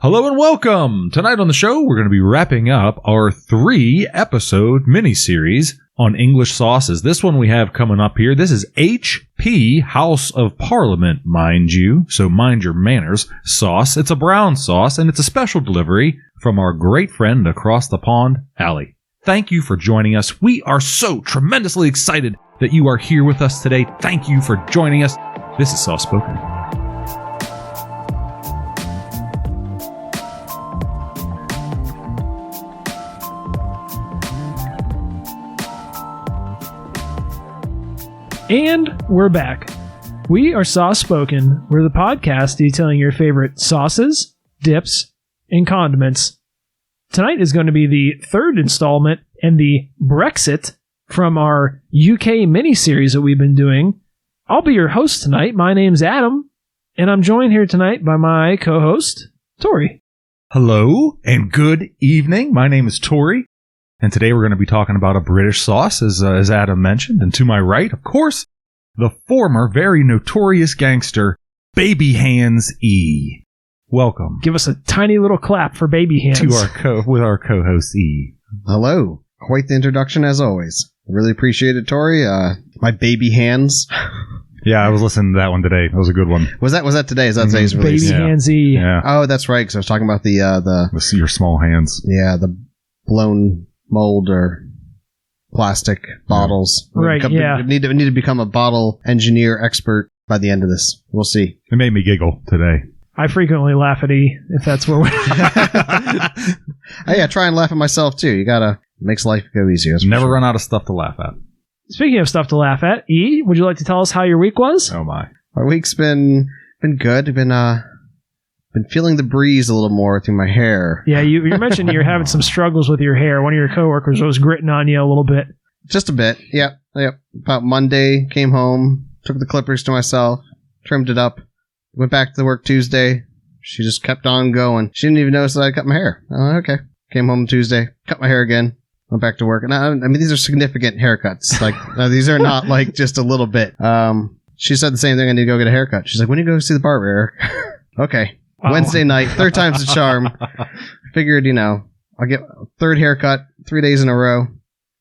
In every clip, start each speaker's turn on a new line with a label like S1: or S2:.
S1: Hello and welcome! Tonight on the show, we're going to be wrapping up our 3-episode mini-series on English sauces. This one we have coming up here. This is HP House of Parliament, mind you, so mind your manners, sauce. It's a brown sauce, and it's a special delivery from our great friend across the pond, Allie. Thank you for joining us. We are so tremendously excited that you are here with us today. Thank you for joining us. This is Soft Spoken.
S2: And we're back. We are Soft Spoken. We're the podcast detailing your favorite sauces, dips, and condiments. Tonight is going to be the third installment and the Brexit from our UK mini-series that we've been doing. I'll be your host tonight. My name's Adam, and I'm joined here tonight by my co-host, Tori.
S1: Hello, and good evening. My name is Tori. And today we're going to be talking about a British sauce, as Adam mentioned. And to my right, of course, the former very notorious gangster, Baby Hands E. Welcome.
S2: Give us a tiny little clap for Baby Hands.
S1: With our co-host E.
S3: Hello. Quite the introduction as always. Really appreciate it, Tori. My baby hands.
S1: Yeah, I was listening to that one today. That was a good one.
S3: Was that today? Is that today's release?
S2: Baby Hands E.
S1: Yeah.
S3: Oh, that's right. Because I was talking about
S1: your small hands.
S3: Yeah, the blown mold or plastic bottles.
S2: Right, yeah.
S3: Need to become a bottle engineer expert by the end of this. We'll see.
S1: It made me giggle today.
S2: I frequently laugh at E, if that's where we're...
S3: Hey, I try and laugh at myself, too. You gotta... Makes life go easier.
S1: Never run out of stuff to laugh at.
S2: Speaking of stuff to laugh at, E, would you like to tell us how your week was?
S1: Oh, my.
S3: Our week's been good. Been feeling the breeze a little more through my hair.
S2: Yeah, you mentioned you're having some struggles with your hair. One of your coworkers was gritting on you a little bit.
S3: Just a bit. Yep. About Monday, came home, took the clippers to myself, trimmed it up, went back to work Tuesday. She just kept on going. She didn't even notice that I cut my hair. Oh, okay. Came home Tuesday, cut my hair again, went back to work. And I mean, these are significant haircuts. Like, these are not like just a little bit. She said the same thing. I need to go get a haircut. She's like, when do you go see the barber, Eric? Okay. Wow. Wednesday night, third time's the charm. Figured, I'll get a third haircut 3 days in a row.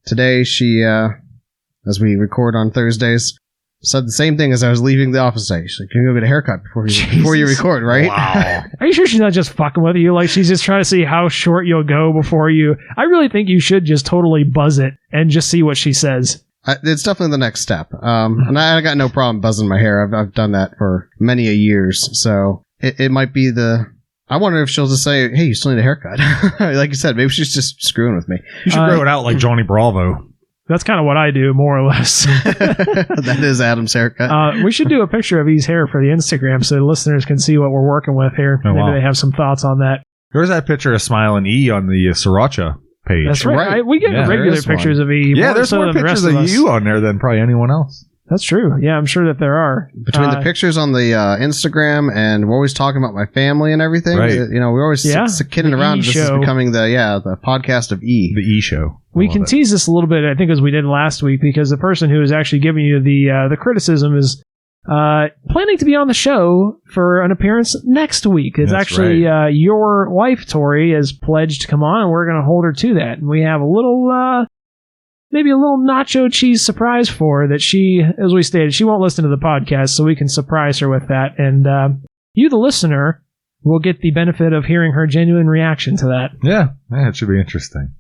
S3: Today, she, as we record on Thursdays, said the same thing as I was leaving the office today. She's like, can you go get a haircut before you record, right?
S2: Wow. Are you sure she's not just fucking with you? Like, she's just trying to see how short you'll go before you... I really think you should just totally buzz it and just see what she says.
S3: It's definitely the next step. And I got no problem buzzing my hair. I've done that for many a years, so... It might be I wonder if she'll just say, hey, you still need a haircut. Like you said, maybe she's just screwing with me.
S1: You should grow it out like Johnny Bravo.
S2: That's kind of what I do, more or less.
S3: That is Adam's haircut.
S2: We should do a picture of E's hair for the Instagram so the listeners can see what we're working with here.
S1: Oh,
S2: maybe
S1: wow.
S2: They have some thoughts on that.
S1: There's that picture of smiling E on the Sriracha page.
S2: That's right. We get regular pictures of E.
S1: Yeah, there's more pictures of you on there than probably anyone else.
S2: That's true. Yeah, I'm sure that there are.
S3: Between the pictures on the Instagram and we're always talking about my family and everything.
S1: Right.
S3: We're always kidding around. This is becoming the podcast of E.
S1: The E show.
S2: We can tease this a little bit, I think, as we did last week, because the person who is actually giving you the criticism is planning to be on the show for an appearance next week. It's actually your wife, Tori, has pledged to come on, and we're going to hold her to that. And we have a little... maybe a little nacho cheese surprise for her that she, as we stated, she won't listen to the podcast, so we can surprise her with that. And you, the listener, will get the benefit of hearing her genuine reaction to that.
S1: Yeah, it should be interesting.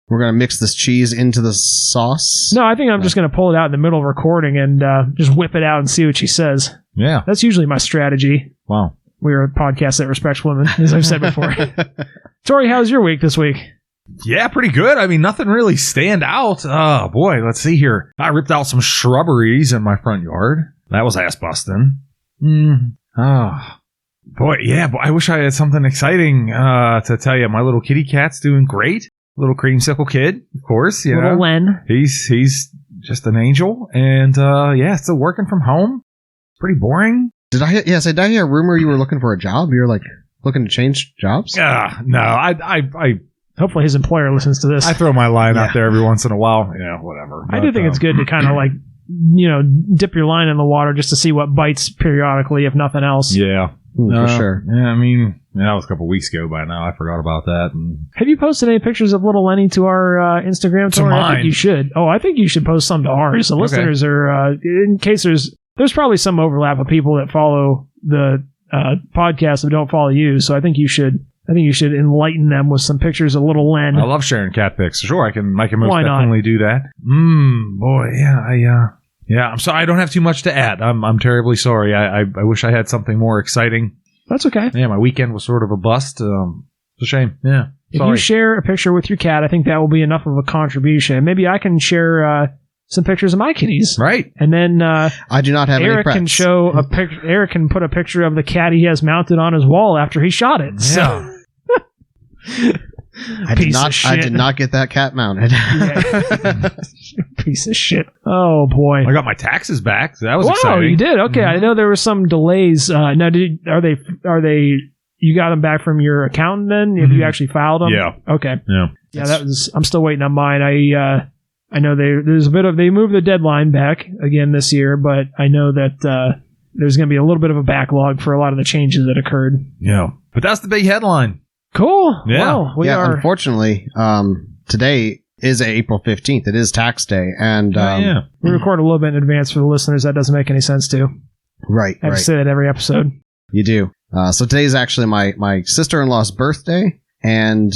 S3: We're going to mix this cheese into the sauce?
S2: No, I think I'm just going to pull it out in the middle of recording and just whip it out and see what she says.
S1: Yeah.
S2: That's usually my strategy.
S1: Wow.
S2: We're a podcast that respects women, as I've said before. Tori, how's your week this week?
S1: Yeah, pretty good. I mean, nothing really stand out. Oh, boy, let's see here. I ripped out some shrubberies in my front yard. That was ass busting. Oh, boy, yeah, but I wish I had something exciting to tell you. My little kitty cat's doing great. Little creamsicle kid, of course.
S2: Little Len.
S1: He's just an angel. And, still working from home. Pretty boring.
S3: Did I hear a rumor you were looking for a job? You were, like, looking to change jobs?
S1: No, I
S2: Hopefully his employer listens to this.
S1: I throw my line out there every once in a while. Yeah, whatever.
S2: I do think it's good to kind of like, dip your line in the water just to see what bites periodically, if nothing else.
S1: Yeah.
S3: For sure.
S1: Yeah, I mean, that was a couple weeks ago by now. I forgot about that. And
S2: have you posted any pictures of little Lenny to our Instagram?
S1: To mine.
S2: I think you should. Oh, I think you should post some to ours. The listeners are, in case there's probably some overlap of people that follow the podcast that don't follow you. So I think you should enlighten them with some pictures of little Len.
S1: I love sharing cat pics. Sure, I can most
S2: Why not?
S1: definitely do that. Boy, yeah, yeah. I'm sorry, I don't have too much to add. I'm terribly sorry. I wish I had something more exciting.
S2: That's okay.
S1: Yeah, my weekend was sort of a bust. It's a shame. Yeah.
S2: If
S1: sorry.
S2: you share a picture with your cat, I think that will be enough of a contribution. Maybe I can share some pictures of my kitties.
S1: Right.
S2: And then
S3: I do not have
S2: Eric
S3: any
S2: can show a picture. Eric can put a picture of the cat he has mounted on his wall after he shot it.
S1: Yeah.
S2: So.
S3: I did not get that cat mounted.
S2: Piece of shit. Oh boy.
S1: I got my taxes back. So that was exciting.
S2: Oh, you did? Okay.
S1: Mm-hmm.
S2: I know there were some delays. Now, are they? You got them back from your accountant then? If you actually filed them?
S1: Yeah.
S2: Okay.
S1: Yeah.
S2: Yeah. I'm still waiting on mine. I know they moved the deadline back again this year, but I know that there's going to be a little bit of a backlog for a lot of the changes that occurred.
S1: Yeah. But that's the big headline.
S2: Cool.
S1: Yeah.
S2: Well,
S3: Unfortunately, today is April 15th. It is tax day. And
S2: we record a little bit in advance for the listeners. That doesn't make any sense to.
S3: Right.
S2: I have to say that every episode.
S3: You do. So today is actually my sister-in-law's birthday, and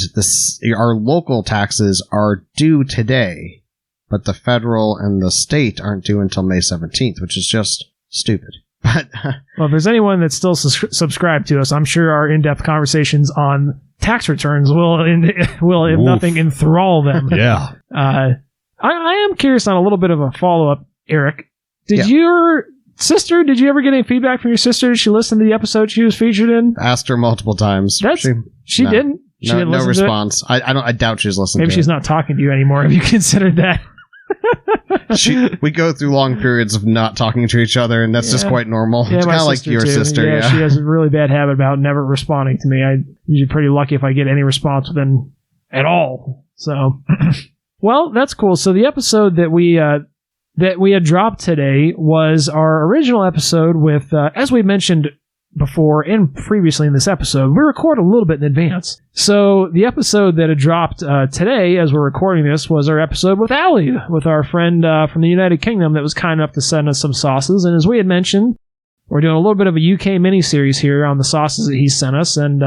S3: our local taxes are due today, but the federal and the state aren't due until May 17th, which is just stupid. But
S2: well, if there's anyone that's still subscribed to us, I'm sure our in-depth conversations on tax returns will if nothing, enthrall them.
S1: Yeah.
S2: I am curious on a little bit of a follow-up, Eric. Did your sister, did you ever get any feedback from your sister? Did she listen to the episode she was featured in?
S3: Asked her multiple times.
S2: She didn't. She didn't
S3: no
S2: listen
S3: response. I doubt she's listening.
S2: Maybe she's not talking to you anymore. Have you considered that?
S3: We go through long periods of not talking to each other, and that's just quite normal.
S2: Yeah,
S3: it's kind of like your sister.
S2: Yeah, she has a really bad habit about never responding to me. I'm usually pretty lucky if I get any response within at all. So, well, that's cool. So the episode that we had dropped today was our original episode with, as we mentioned before and previously in this episode, we record a little bit in advance. So the episode that had dropped today, as we're recording this, was our episode with Allie, with our friend from the United Kingdom that was kind enough to send us some sauces. And as we had mentioned, we're doing a little bit of a UK mini-series here on the sauces that he sent us, and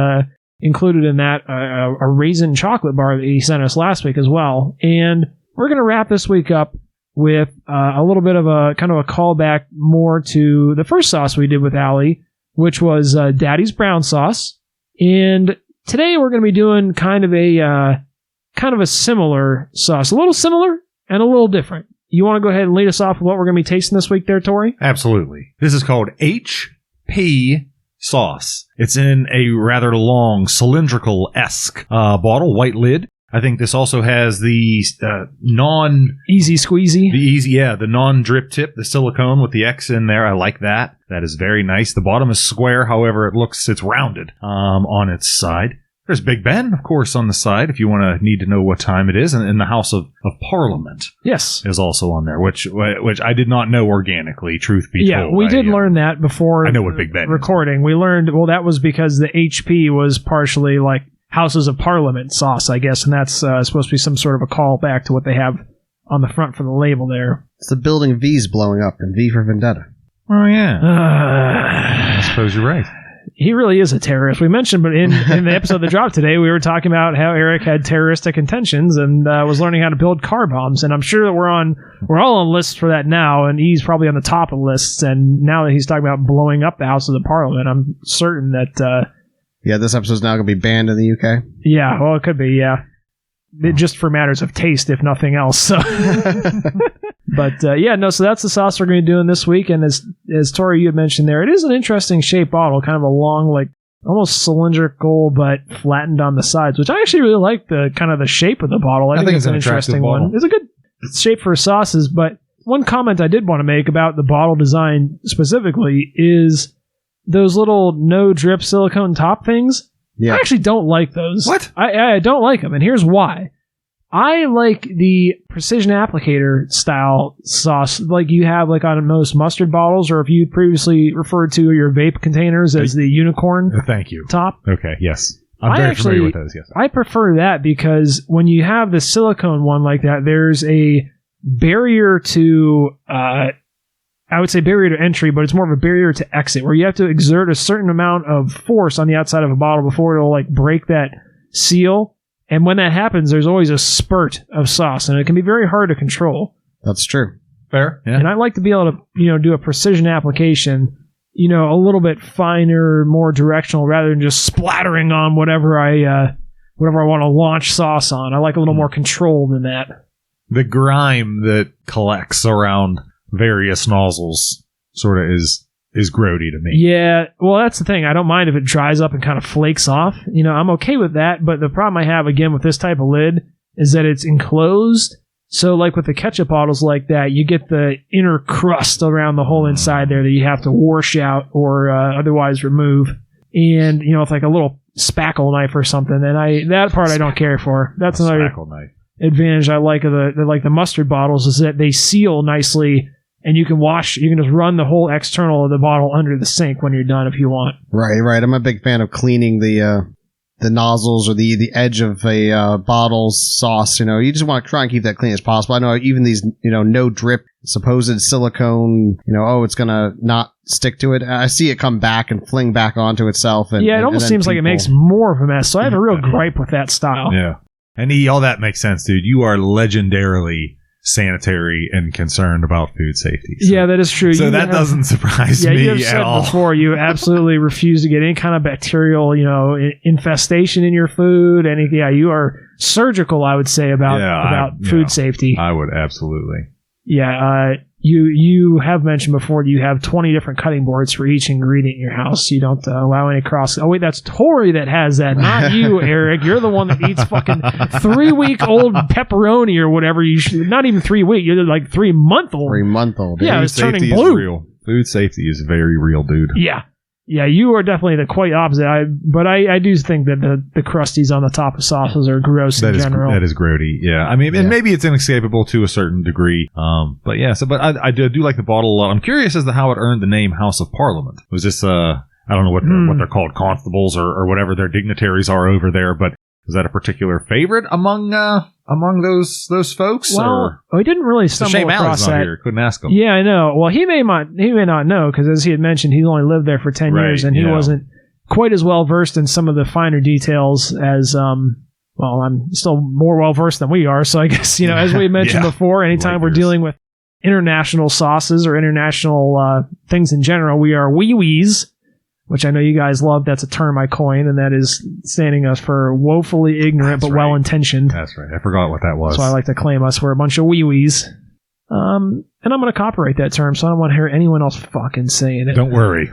S2: included in that a raisin chocolate bar that he sent us last week as well. And we're going to wrap this week up with a little bit of a kind of a callback more to the first sauce we did with Allie, which was Daddy's brown sauce. And today we're going to be doing kind of a similar sauce, a little similar and a little different. You want to go ahead and lead us off with what we're going to be tasting this week there, Tori?
S1: Absolutely. This is called HP sauce. It's in a rather long cylindrical-esque bottle, white lid. I think this also has the
S2: easy squeezy.
S1: The non-drip tip, the silicone with the X in there. I like that. That is very nice. The bottom is square, however, it's rounded on its side. There's Big Ben, of course, on the side, if you need to know what time it is. And in the House of Parliament,
S2: yes,
S1: is also on there, which I did not know organically, truth be told.
S2: Yeah, we did learn that before
S1: I know what Big Ben
S2: recording.
S1: is.
S2: We learned, well, that was because the HP was partially like Houses of Parliament sauce, I guess, and that's supposed to be some sort of a callback to what they have on the front for the label there.
S3: It's the building V's blowing up, and V for Vendetta.
S1: Oh, yeah. I suppose you're right.
S2: He really is a terrorist. We mentioned, but in the episode that dropped today, we were talking about how Eric had terroristic intentions and was learning how to build car bombs. And I'm sure that we're all on lists for that now, and he's probably on the top of lists. And now that he's talking about blowing up the Houses of Parliament, I'm certain that...
S3: this episode's now going to be banned in the UK.
S2: Yeah, well, it could be, yeah. Just for matters of taste, if nothing else. So. But, so that's the sauce we're going to be doing this week. And as Tori, you had mentioned there, it is an interesting shaped bottle, kind of a long, like, almost cylindrical, but flattened on the sides, which I actually really like the kind of the shape of the bottle. I think it's an interesting one. It's a good shape for sauces, but one comment I did want to make about the bottle design specifically is those little no drip silicone top things. Yeah. I actually don't like those.
S1: What?
S2: I don't like them, and here's why. I like the precision applicator style sauce, like you have like on most mustard bottles, or if you previously referred to your vape containers as the unicorn.
S1: Thank you.
S2: Top.
S1: Okay. Yes. I'm very familiar with those. Yes.
S2: I prefer that because when you have the silicone one like that, there's a barrier to, I would say barrier to entry, but it's more of a barrier to exit, where you have to exert a certain amount of force on the outside of a bottle before it'll like break that seal. And when that happens, there's always a spurt of sauce, and it can be very hard to control.
S3: That's true.
S1: Fair. Yeah.
S2: And I like to be able to, do a precision application, a little bit finer, more directional, rather than just splattering on whatever I want to launch sauce on. I like a little more control than that.
S1: The grime that collects around various nozzles sort of is grody to me.
S2: Yeah, well, that's the thing. I don't mind if it dries up and kind of flakes off. I'm okay with that, but the problem I have, again, with this type of lid is that it's enclosed. So, like with the ketchup bottles like that, you get the inner crust around the whole inside there that you have to wash out or otherwise remove. And, with like a little spackle knife or something, and that part I don't care for. That's another advantage I like of the mustard bottles is that they seal nicely. And you can just run the whole external of the bottle under the sink when you're done if you want.
S3: Right. I'm a big fan of cleaning the nozzles or the edge of a bottle's sauce. You just want to try and keep that clean as possible. I know even these, no drip supposed silicone, it's going to not stick to it. I see it come back and fling back onto itself. And,
S2: it almost seems like it makes more of a mess. So I have a real gripe with that style.
S1: Yeah. And all that makes sense, dude. You are legendarily sanitary and concerned about food safety. So. Yeah,
S2: that is true.
S1: So that doesn't surprise me
S2: you have said
S1: at all.
S2: Before, you absolutely refuse to get any kind of bacterial, infestation in your food. You are surgical, I would say, about food safety.
S1: I would absolutely.
S2: Yeah, you have mentioned before that you have 20 different cutting boards for each ingredient in your house. You don't allow any cross. Oh, wait, that's Tori that has that, not you, Eric. You're the one that eats fucking 3-week-old pepperoni or whatever. Not even 3 week. You're like 3-month-old.
S3: 3-month-old.
S2: Yeah, it's turning blue.
S1: Is real. Food safety is very real, dude.
S2: Yeah. Yeah, you are definitely the quite opposite. But I do think that the crusties on the top of sauces are gross in general.
S1: That is grody. Yeah, I mean, and maybe it's inescapable to a certain degree. But yeah. So, but I do like the bottle a lot. I'm curious as to how it earned the name House of Parliament. Was this I don't know what they're called, constables or whatever their dignitaries are over there, but was that a particular favorite among those folks?
S2: Well, we didn't really stumble across that.
S1: Here. Couldn't ask him.
S2: Yeah, I know. Well, he may not know because, as he had mentioned, he's only lived there for 10 years, and he wasn't quite as well versed in some of the finer details as. Well, I'm still more well versed than we are, so I guess as we mentioned before, anytime we're dealing with international sauces or international things in general, we are wee-wees. Which I know you guys love. That's a term I coined, and that is standing for woefully ignorant but well-intentioned.
S1: That's right. I forgot what that was.
S2: So I like to claim us. We're a bunch of wee-wees. And I'm going to copyright that term, so I don't want to hear anyone else fucking saying it.
S1: Don't worry.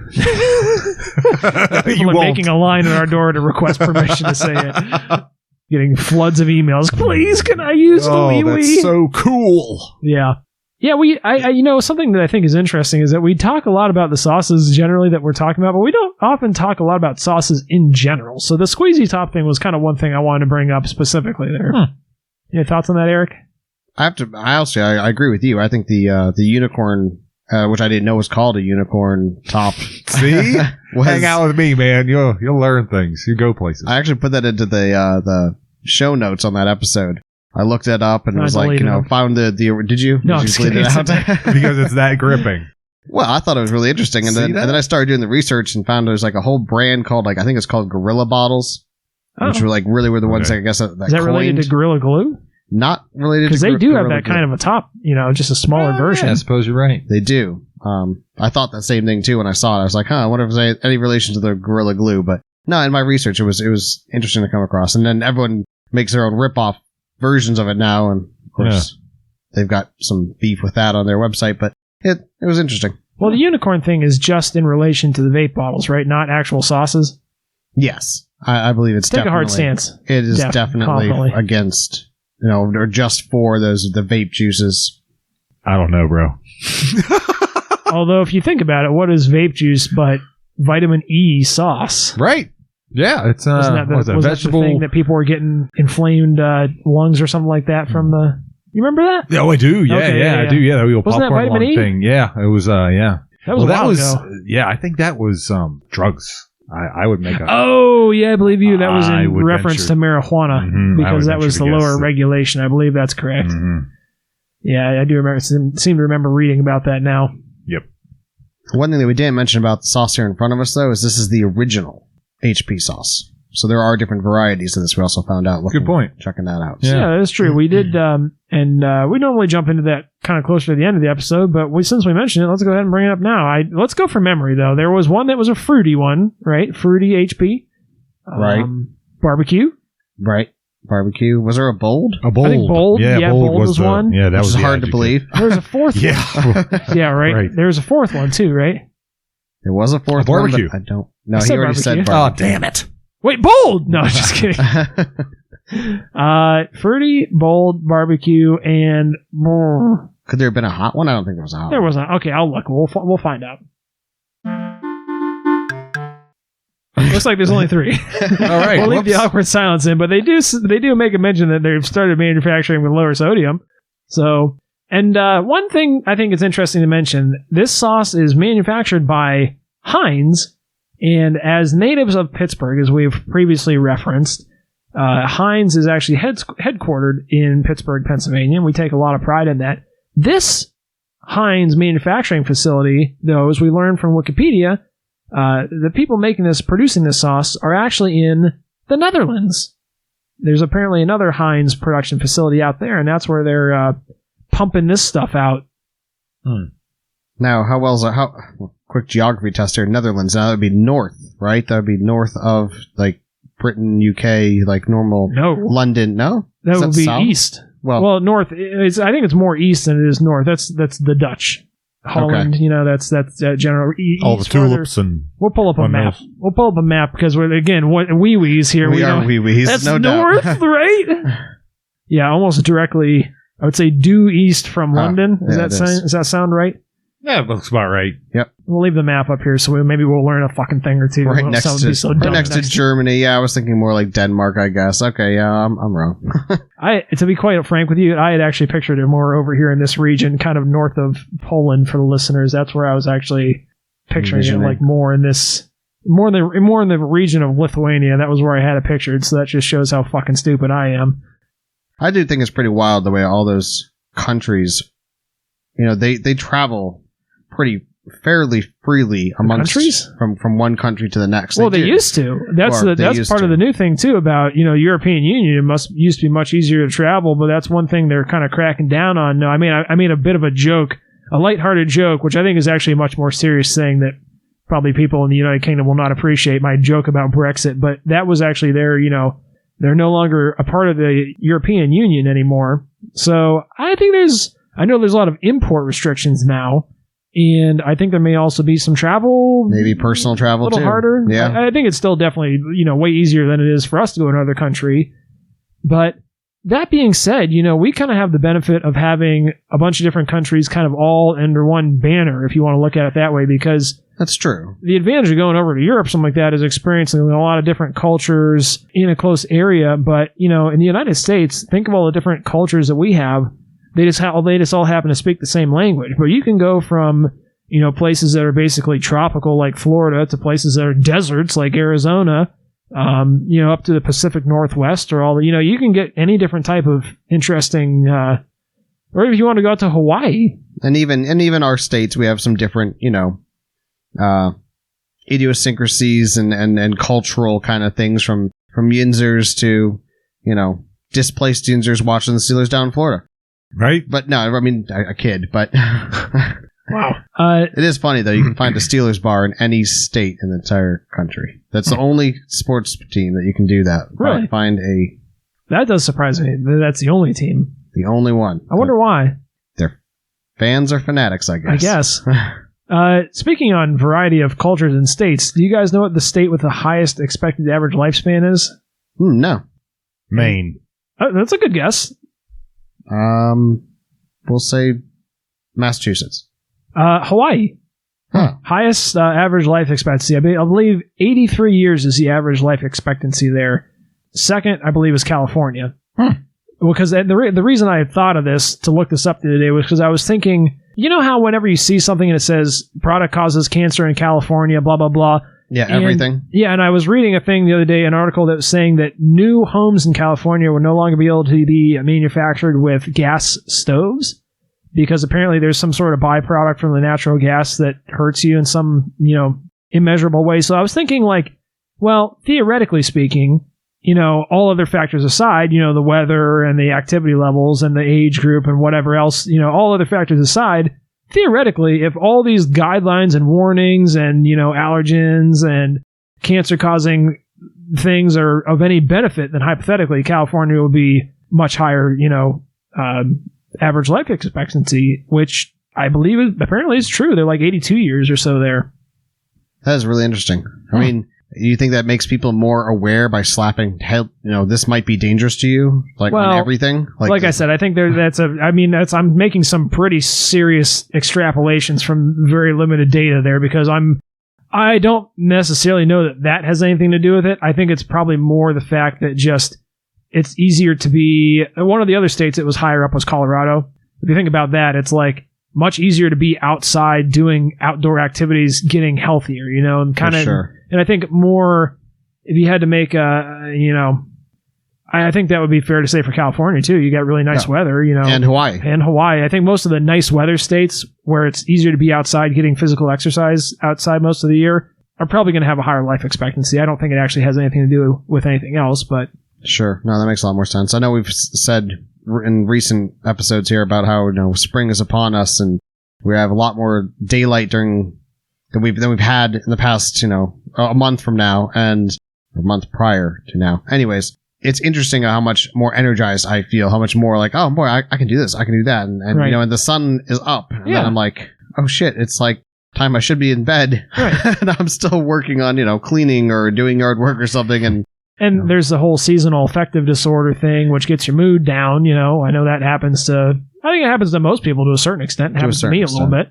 S2: People are making a line at our door to request permission to say it. Getting floods of emails. Please, can I use the wee-wee?
S1: That's so cool.
S2: Yeah. Yeah, something that I think is interesting is that we talk a lot about the sauces generally that we're talking about, but we don't often talk a lot about sauces in general. So the squeezy top thing was kind of one thing I wanted to bring up specifically there. Any thoughts on that, Eric?
S3: I agree with you. I think the unicorn, which I didn't know was called a unicorn top.
S1: See? Hang out with me, man. You'll learn things. You go places.
S3: I actually put that into the show notes on that episode. I looked it up and it was like, found the did you?
S2: No,
S3: did you
S2: delete it out?
S1: Because it's that gripping.
S3: Well, I thought it was really interesting. And then I started doing the research and found there's like a whole brand called, I think it's called Gorilla Bottles, which were really were the ones that I guess that
S2: is that related to Gorilla Glue?
S3: Not related to
S2: because they do have that kind of a top, just a smaller version.
S1: Yeah, I suppose you're right.
S3: They do. I thought the same thing too when I saw it. I was like, I wonder if there's any relation to the Gorilla Glue. But no, in my research, it was interesting to come across. And then everyone makes their own ripoff versions of it now, and of course they've got some beef with that on their website, but it was interesting.
S2: Well, the unicorn thing is just in relation to the vape bottles, right? Not actual sauces?
S3: Yes. I believe it's
S2: Take a hard stance.
S3: It is definitely against, or just for the vape juices.
S1: I don't know, bro.
S2: Although, if you think about it, what is vape juice but vitamin E sauce?
S1: Right. Yeah, it's
S2: wasn't that the
S1: vegetable
S2: thing that people were getting inflamed lungs or something like that from the? You remember that?
S1: Oh, I do. Yeah,
S2: Okay,
S1: I do. Yeah, that real
S2: wasn't that
S1: popcorn
S2: vitamin
S1: lung
S2: E?
S1: thing. Yeah, it was. Yeah,
S2: that was a while ago.
S1: Yeah, I think that was drugs. I would make a.
S2: Oh yeah, I believe you. That was in reference to marijuana because that was the lower regulation. I believe that's correct. Mm-hmm. Yeah, I do remember. Seem to remember reading about that now.
S1: Yep.
S3: One thing that we didn't mention about the sauce here in front of us, though, is this is the original HP sauce. So there are different varieties of this. We also found out.
S1: Good point.
S3: Checking that out.
S2: Yeah, that's true. We did, and we normally jump into that kind of closer to the end of the episode, but since we mentioned it, let's go ahead and bring it up now. Let's go from memory, though. There was one that was a fruity one, right? Fruity HP.
S3: Right.
S2: Barbecue.
S3: Right. Barbecue. Was there a bold?
S1: A bold.
S2: I think bold. Yeah, bold was one.
S1: Yeah, that was
S3: hard to believe.
S2: There was a fourth one. Yeah, right. There was a fourth one, too, right?
S3: There was a fourth
S1: barbecue.
S3: one, but I don't... No, he already said barbecue.
S1: Oh, damn it.
S2: Wait, bold! No, just kidding. Fruity, bold, barbecue, and...
S3: Could there have been a hot one? I don't think there was a hot one.
S2: There wasn't. Okay, I'll look. We'll find out. Looks like there's only 3.
S1: All right.
S2: We'll leave the awkward silence in, but they do make a mention that they've started manufacturing with lower sodium. So, and one thing I think is interesting to mention, this sauce is manufactured by Heinz, and as natives of Pittsburgh, as we've previously referenced, Heinz is actually headquartered in Pittsburgh, Pennsylvania, and we take a lot of pride in that. This Heinz manufacturing facility, though, as we learned from Wikipedia, the people producing this sauce are actually in the Netherlands. There's apparently another Heinz production facility out there, and that's where they're pumping this stuff out.
S3: Now, quick geography test here. Netherlands, now that would be north, right? That would be north of, like, Britain, UK, like normal.
S2: No.
S3: London, no?
S2: That would be
S3: south?
S2: east. Well, north. I think it's more east than it is north. That's the Dutch. Holland, okay. That's general.
S1: All the tulips and.
S2: We'll pull up a map. We'll pull up a map because we're again wee-wees here.
S3: We are wee-wees.
S2: That's
S3: no
S2: north,
S3: doubt.
S2: Right? Yeah, almost directly. I would say due east from London. Does that sound right?
S1: Yeah, it looks about right.
S3: Yep.
S2: We'll leave the map up here, so maybe we'll learn a fucking thing or two.
S3: Right next to Germany. Yeah, I was thinking more like Denmark, I guess. Okay, yeah, I'm wrong.
S2: To be quite frank with you, I had actually pictured it more over here in this region, kind of north of Poland for the listeners. That's where I was actually picturing it, like more in the region of Lithuania. That was where I had it pictured, so that just shows how fucking stupid I am.
S3: I do think it's pretty wild the way all those countries, they travel fairly freely amongst
S2: countries
S3: from one country to the next.
S2: Well, they used to. That's part of the new thing too about European Union. It used to be much easier to travel, but that's one thing they're kind of cracking down on. No, I made a bit of a joke, a lighthearted joke, which I think is actually a much more serious thing that probably people in the United Kingdom will not appreciate. My joke about Brexit, but that was actually they're no longer a part of the European Union anymore. So I know there's a lot of import restrictions now. And I think there may also be some travel.
S3: Maybe personal travel, too.
S2: A little harder.
S3: Yeah.
S2: I think it's still definitely, way easier than it is for us to go to another country. But that being said, we kind of have the benefit of having a bunch of different countries kind of all under one banner, if you want to look at it that way, because...
S3: That's true.
S2: The advantage of going over to Europe, something like that, is experiencing a lot of different cultures in a close area. But, in the United States, think of all the different cultures that we have. They just all happen to speak the same language. But you can go from, places that are basically tropical like Florida to places that are deserts like Arizona, up to the Pacific Northwest or all the, you can get any different type of interesting, or if you want to go out to Hawaii.
S3: And even our states, we have some different, idiosyncrasies and cultural kind of things from Yinzers to, displaced Yinzers watching the Steelers down in Florida.
S1: Right?
S3: But no, I kid, but...
S2: Wow.
S3: It is funny, though. You can find a Steelers bar in any state in the entire country. That's the only sports team that you can do that.
S2: Really?
S3: That
S2: does surprise me. That's the only team.
S3: The only one.
S2: I wonder why.
S3: Their fans are fanatics, I guess.
S2: Speaking on variety of cultures and states, do you guys know what the state with the highest expected average lifespan is?
S3: No.
S1: Maine.
S2: That's a good guess.
S3: We'll say Massachusetts.
S2: Hawaii. Highest average life expectancy. I believe 83 years is the average life expectancy there. Second, I believe, is California. Because the reason I had thought of this to look this up the other day was because I was thinking, you know how whenever you see something and it says product causes cancer in California, blah, blah, blah.
S3: Yeah, everything. And
S2: I was reading a thing the other day, an article that was saying that new homes in California will no longer be able to be manufactured with gas stoves because apparently there's some sort of byproduct from the natural gas that hurts you in some, immeasurable way. So I was thinking well, theoretically speaking, all other factors aside, the weather and the activity levels and the age group and whatever else, all other factors aside, theoretically, if all these guidelines and warnings and, allergens and cancer-causing things are of any benefit, then hypothetically, California will be much higher, average life expectancy, which I believe apparently is true. They're like 82 years or so there.
S3: That is really interesting. I mean, you think that makes people more aware by slapping, this might be dangerous to you, on everything?
S2: Like I said, I think I'm making some pretty serious extrapolations from very limited data there because I don't necessarily know that has anything to do with it. I think it's probably more the fact that just it's easier to be, one of the other states that was higher up was Colorado. If you think about that, it's much easier to be outside doing outdoor activities, getting healthier, and kind of, sure. And I think more, if you had to make I think that would be fair to say for California too. You got really nice weather,
S3: and Hawaii.
S2: I think most of the nice weather states where it's easier to be outside getting physical exercise outside most of the year are probably going to have a higher life expectancy. I don't think it actually has anything to do with anything else, but
S3: sure. No, that makes a lot more sense. I know we've said in recent episodes here about how spring is upon us and we have a lot more daylight than we've had in the past, a month from now and a month prior to now. Anyways, it's interesting how much more energized I feel, how much more oh boy, I can do this, I can do that, and right. And the sun is up, and then I'm like, oh shit, it's time I should be in bed, right. And I'm still working on cleaning or doing yard work or something,
S2: and there's the whole seasonal affective disorder thing, which gets your mood down. I know that happens to most people to a certain extent. It happens to me a little bit.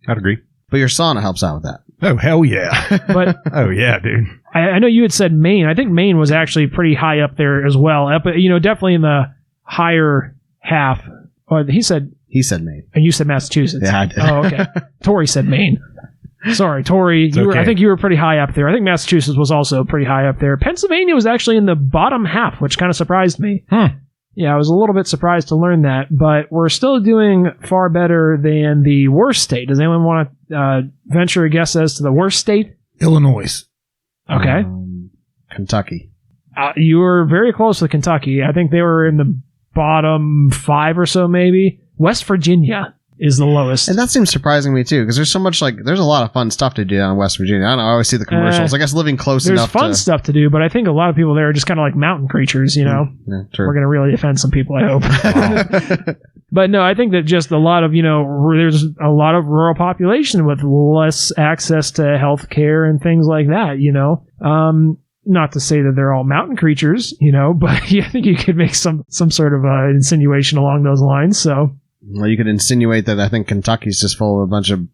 S1: I'd agree.
S3: But your sauna helps out with that.
S1: Oh, hell yeah.
S2: But
S1: oh, yeah, dude.
S2: I know you had said Maine. I think Maine was actually pretty high up there as well. Definitely in the higher half. Oh, he said
S3: Maine.
S2: And you said Massachusetts.
S3: Yeah, I did.
S2: Oh, okay. Tori said Maine. Sorry, Tori. I think you were pretty high up there. I think Massachusetts was also pretty high up there. Pennsylvania was actually in the bottom half, which kind of surprised me. Yeah, I was a little bit surprised to learn that, but we're still doing far better than the worst state. Does anyone want to venture a guess as to the worst state?
S1: Illinois.
S2: Okay.
S3: Kentucky.
S2: You were very close to Kentucky. I think they were in the bottom 5 or so, maybe. West Virginia is the lowest.
S3: And that seems surprising to me, too, because there's so much, there's a lot of fun stuff to do down in West Virginia. I don't know, I always see the commercials. I guess living close enough to...
S2: There's fun stuff to do, but I think a lot of people there are just kind of like mountain creatures,
S3: Yeah, true.
S2: We're going to really offend some people, I hope. But no, I think that just a lot of, there's a lot of rural population with less access to health care and things like that, Not to say that they're all mountain creatures, but I think you could make some sort of insinuation along those lines, so...
S3: Well, you could insinuate that I think Kentucky's just full of a bunch of,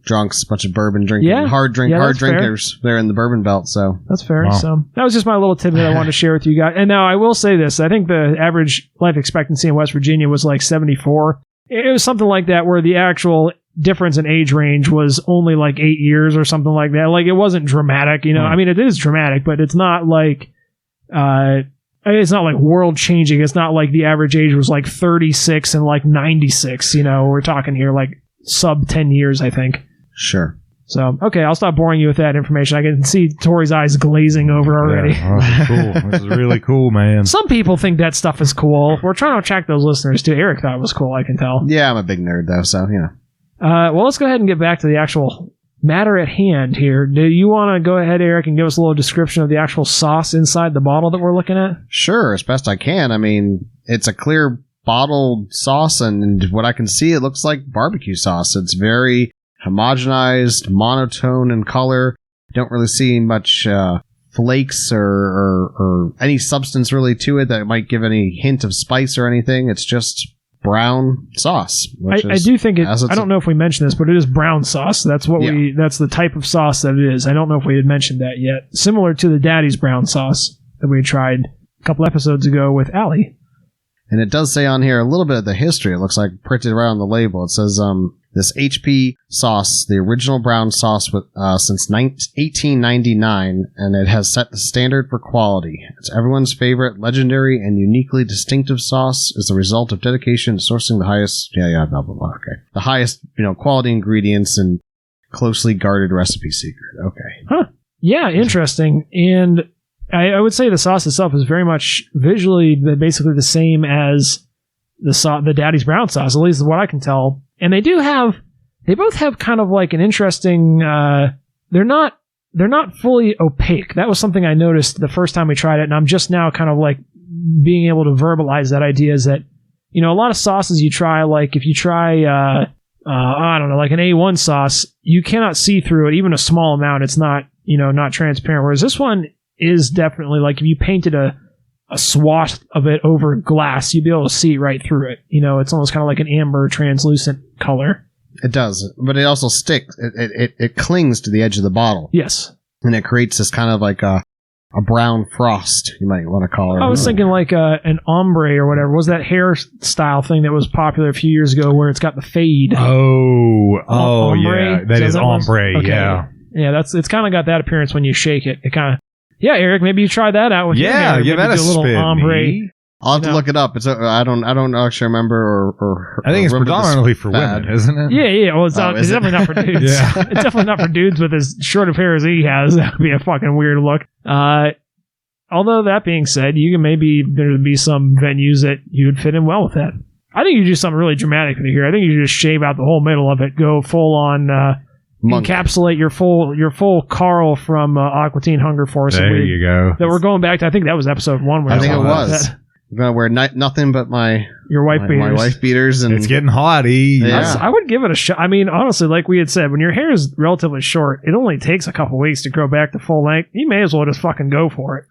S3: drunks, a bunch of bourbon drinking, hard drinkers there in the bourbon belt. So
S2: that's fair. Wow. So that was just my little tidbit I wanted to share with you guys. And now I will say this: I think the average life expectancy in West Virginia was 74. It was something like that, where the actual difference in age range was only 8 years or something like that. It wasn't dramatic, I mean, it is dramatic, but it's not it's not world changing. It's not like the average age was 36 and 96. We're talking here sub 10 years, I think.
S3: Sure.
S2: So, okay, I'll stop boring you with that information. I can see Tori's eyes glazing over already.
S1: Yeah, this is cool. This is really cool, man.
S2: Some people think that stuff is cool. We're trying to attract those listeners too. Eric thought it was cool, I can tell.
S3: Yeah, I'm a big nerd though, so
S2: well, let's go ahead and get back to the actual matter at hand here. Do you want to go ahead, Eric, and give us a little description of the actual sauce inside the bottle that we're looking at?
S3: Sure, as best I can. I mean, it's a clear bottled sauce, and what I can see, it looks like barbecue sauce. It's very homogenized, monotone in color. Don't really see much flakes or any substance really to it that might give any hint of spice or anything. It's just brown sauce.
S2: I do think it. I don't know if we mentioned this, but it is brown sauce. That's what that's the type of sauce that it is. I don't know if we had mentioned that yet. Similar to the Daddy's brown sauce that we tried a couple episodes ago with Allie.
S3: And it does say on here a little bit of the history. It looks like printed right on the label. It says, this HP sauce, the original brown sauce since 1899, and it has set the standard for quality. It's everyone's favorite, legendary, and uniquely distinctive sauce is the result of dedication to sourcing the highest, blah, blah, blah, okay. The highest, quality ingredients and closely guarded recipe secret. Okay.
S2: Huh. Yeah, interesting. And I would say the sauce itself is very much visually basically the same as the Daddy's brown sauce, at least what I can tell. And they both have kind of like an interesting, they're not fully opaque. That was something I noticed the first time we tried it, and I'm just now kind of like being able to verbalize that idea is that, a lot of sauces you try, like if you try, I don't know, like an A1 sauce, you cannot see through it, even a small amount. It's not, not transparent. Whereas this one is definitely like if you painted a swath of it over glass, you'd be able to see right through it. It's almost kind of like an amber translucent color.
S3: It does, but it also sticks. It clings to the edge of the bottle.
S2: Yes.
S3: And it creates this kind of like a brown frost, you might want to call it.
S2: I was thinking like an ombre or whatever. Was that hairstyle thing that was popular a few years ago where it's got the fade?
S1: Oh, yeah. That is ombre,
S2: okay.
S1: Yeah.
S2: Yeah, it's kind of got that appearance when you shake it. It kind of... Yeah, Eric, maybe you try that out with
S1: give that a
S2: little
S1: spin.
S2: ombre.
S3: I'll have to look it up. It's I don't actually remember or
S1: I think it's predominantly for women, isn't it?
S2: Yeah. Well, it's definitely not for dudes.
S1: Yeah.
S2: It's definitely not for dudes with as short of hair as he has. That would be a fucking weird look. Although that being said, there'd be some venues that you'd fit in well with that. I think you do something really dramatic here. I think you just shave out the whole middle of it, go full on. Encapsulate your full Carl from Aqua Teen Hunger Force.
S1: There you go.
S2: That we're going back to. I think that was episode 1.
S3: I think it was. I'm gonna wear nothing but your wife beaters, and
S1: it's getting hot.
S3: Yeah.
S2: I would give it a shot. I mean, honestly, like we had said, when your hair is relatively short, it only takes a couple weeks to grow back to full length. You may as well just fucking go for it.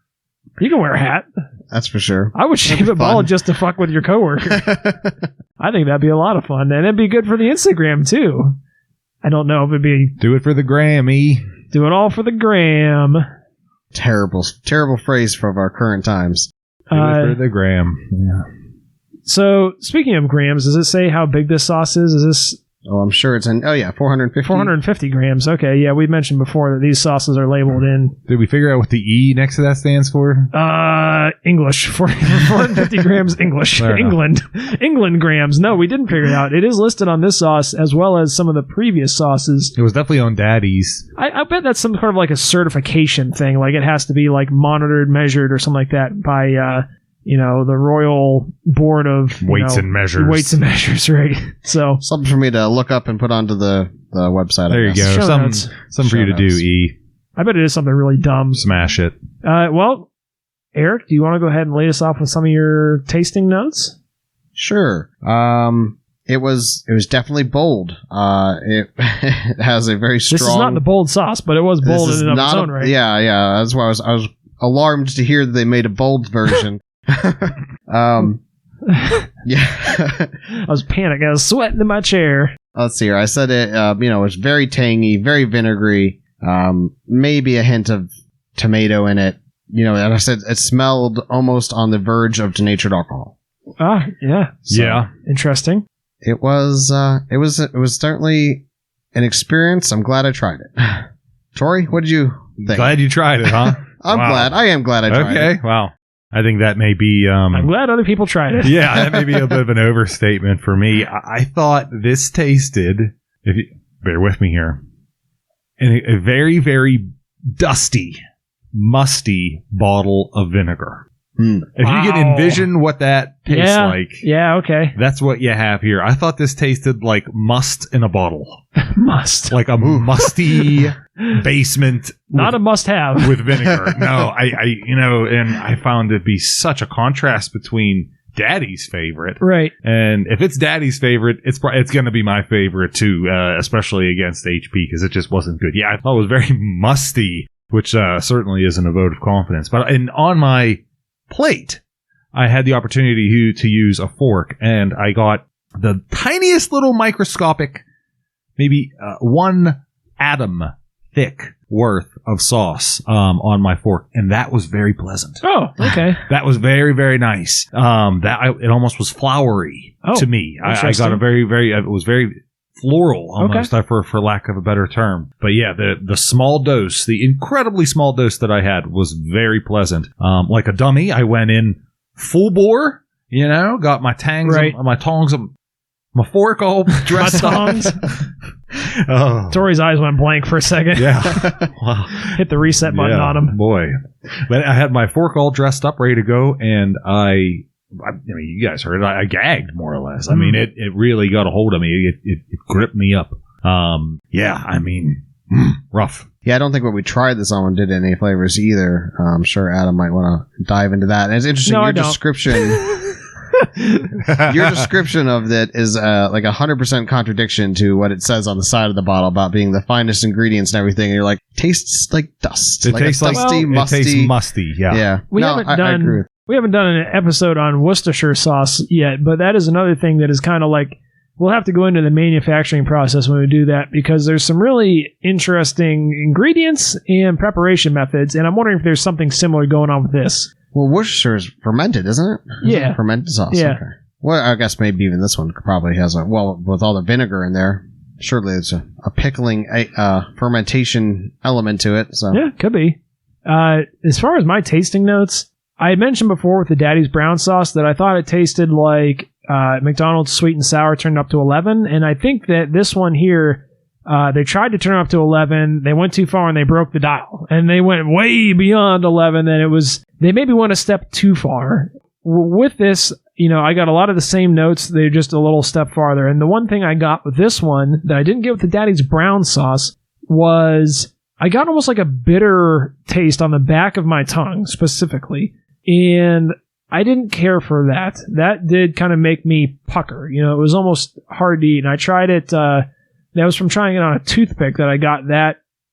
S2: You can wear a hat.
S3: That's for sure.
S2: I would shave it bald just to fuck with your coworker. I think that'd be a lot of fun, and it'd be good for the Instagram too. I don't know if it'd be...
S1: Do it for the Grammy.
S2: Do it all for the gram.
S3: Terrible phrase from our current times.
S1: Do it for the gram. Yeah.
S2: So, speaking of grams, does it say how big this sauce is? Is this...
S3: Oh, I'm sure it's in... Oh, yeah, 450.
S2: 450 grams. Okay, yeah, we mentioned before that these sauces are labeled in...
S1: Did we figure out what the E next to that stands for?
S2: English. 450 grams English. England grams. No, we didn't figure it out. It is listed on this sauce as well as some of the previous sauces.
S1: It was definitely on Daddy's.
S2: I bet that's some kind of like a certification thing. Like it has to be like monitored, measured, or something like that by... the Royal Board of
S1: Weights and Measures.
S2: Weights and Measures, right? So
S3: something for me to look up and put onto the website.
S1: There you go. Something for you to do. E.
S2: I bet it is something really dumb.
S1: Smash it.
S2: Well, Eric, do you want to go ahead and lead us off with some of your tasting notes?
S3: Sure. It was definitely bold. It has a very strong.
S2: This is not the bold sauce, but it was bold in and of its own, right?
S3: Yeah. That's why I was alarmed to hear that they made a bold version. Yeah.
S2: I was panicking. I was sweating in my chair.
S3: Let's see here. I said it, it's very tangy, very vinegary, maybe a hint of tomato in it. And I said it smelled almost on the verge of denatured alcohol.
S2: Ah, yeah.
S1: So, yeah.
S2: Interesting.
S3: It was certainly an experience. I'm glad I tried it. Tori, what did you think?
S1: Glad you tried it, huh?
S3: I'm glad. I am glad I tried it.
S1: Okay, wow. I think that may be...
S2: I'm glad other people tried it.
S1: Yeah, that may be a bit of an overstatement for me. I thought this tasted, if you bear with me here, in a very, very dusty, musty bottle of vinegar. If you can envision what that tastes like.
S2: Yeah, okay.
S1: That's what you have here. I thought this tasted like must in a bottle.
S2: Must.
S1: Like a musty basement.
S2: Not a must-have.
S1: With vinegar. No, and I found it be such a contrast between Daddy's favorite.
S2: Right.
S1: And if it's Daddy's favorite, it's going to be my favorite too, especially against HP, because it just wasn't good. Yeah, I thought it was very musty, which certainly isn't a vote of confidence. But on my plate, I had the opportunity to use a fork, and I got the tiniest little microscopic, maybe 1 atom thick worth of sauce on my fork, and that was very pleasant.
S2: Oh, okay.
S1: That was very, very nice. It almost was flowery to me. I got a very, very. It was very floral almost, for lack of a better term. But yeah, the small dose, the incredibly small dose that I had was very pleasant. Like a dummy, I went in full bore. Got my tangs, my tongs, my fork all dressed up.
S2: Tori's eyes went blank for a second.
S1: Yeah. Wow.
S2: Hit the reset button on him.
S1: Boy. But I had my fork all dressed up, ready to go, and I mean, you guys heard it. I gagged, more or less. I mean, it really got a hold of me. It gripped me up. I mean, rough.
S3: Yeah, I don't think when we tried this on did any flavors either. I'm sure Adam might want to dive into that. And it's interesting, your description... Your description of that is like 100% contradiction to what it says on the side of the bottle about being the finest ingredients and everything. And you're like, tastes like dust.
S1: It tastes
S3: dusty, musty.
S1: It tastes musty. Yeah.
S3: I agree with.
S2: We haven't done an episode on Worcestershire sauce yet, but that is another thing that is kind of like, we'll have to go into the manufacturing process when we do that, because there's some really interesting ingredients and preparation methods, and I'm wondering if there's something similar going on with this.
S3: Well, Worcestershire is fermented, isn't it?
S2: Yeah.
S3: Fermented sauce.
S2: Yeah.
S3: Okay. Well, I guess maybe even this one probably has with all the vinegar in there, surely it's a pickling, fermentation element to it. So
S2: yeah, could be. As far as my tasting notes, I had mentioned before with the Daddy's brown sauce that I thought it tasted like McDonald's sweet and sour turned up to 11, and I think that this one here, they tried to turn up to 11, they went too far and they broke the dial, and they went way beyond 11, and they maybe went a step too far. With this, I got a lot of the same notes, they're just a little step farther, and the one thing I got with this one that I didn't get with the Daddy's brown sauce was I got almost like a bitter taste on the back of my tongue specifically, and I didn't care for that. That did kind of make me pucker. It was almost hard to eat, and I tried it. That was from trying it on a toothpick that I got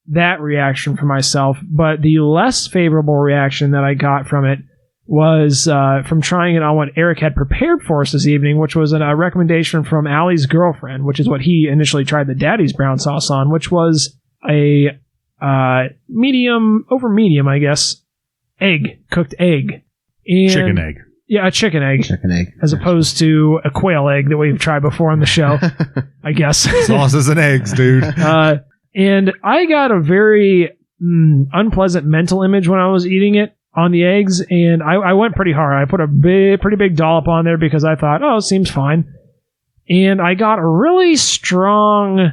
S2: that reaction for myself. But the less favorable reaction that I got from it was from trying it on what Eric had prepared for us this evening, which was a recommendation from Allie's girlfriend, which is what he initially tried the Daddy's brown sauce on, which was a medium, I guess, cooked egg. And,
S1: chicken egg.
S2: Yeah, a chicken egg.
S3: Chicken egg.
S2: As opposed to a quail egg that we've tried before on the show, I guess.
S1: Sauces and eggs, dude.
S2: And I got a very unpleasant mental image when I was eating it on the eggs, and I went pretty hard. I put a pretty big dollop on there because I thought, it seems fine. And I got a really strong...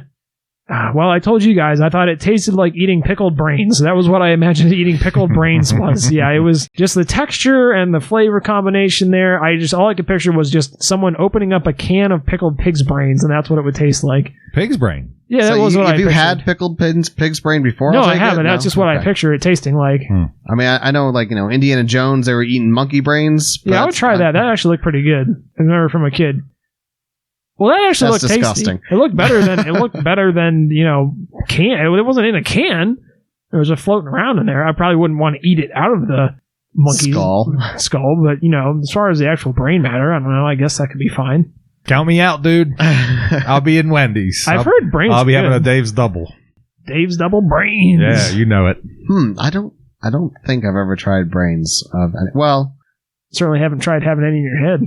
S2: I told you guys, I thought it tasted like eating pickled brains. That was what I imagined eating pickled brains was. Yeah, it was just the texture and the flavor combination there. All I could picture was just someone opening up a can of pickled pig's brains, and that's what it would taste like.
S1: Pig's brain?
S2: Yeah, that was what I pictured.
S3: Have you had pickled pig's brain before?
S2: No, I haven't. That's just what I picture it tasting like.
S3: I mean, I know, Indiana Jones, they were eating monkey brains.
S2: Yeah, I would try that. That actually looked pretty good. I remember from a kid. Well, that actually looked
S3: disgusting.
S2: Tasty. It looked better than can. It wasn't in a can. It was just floating around in there. I probably wouldn't want to eat it out of the monkey's skull, but as far as the actual brain matter, I don't know. I guess that could be fine.
S1: Count me out, dude. I'll be in Wendy's.
S2: I've heard brains.
S1: I'll be having a Dave's Double.
S2: Dave's Double brains.
S1: Yeah, you know it.
S3: I don't think I've ever tried brains of any. Well.
S2: Certainly haven't tried having any in your head.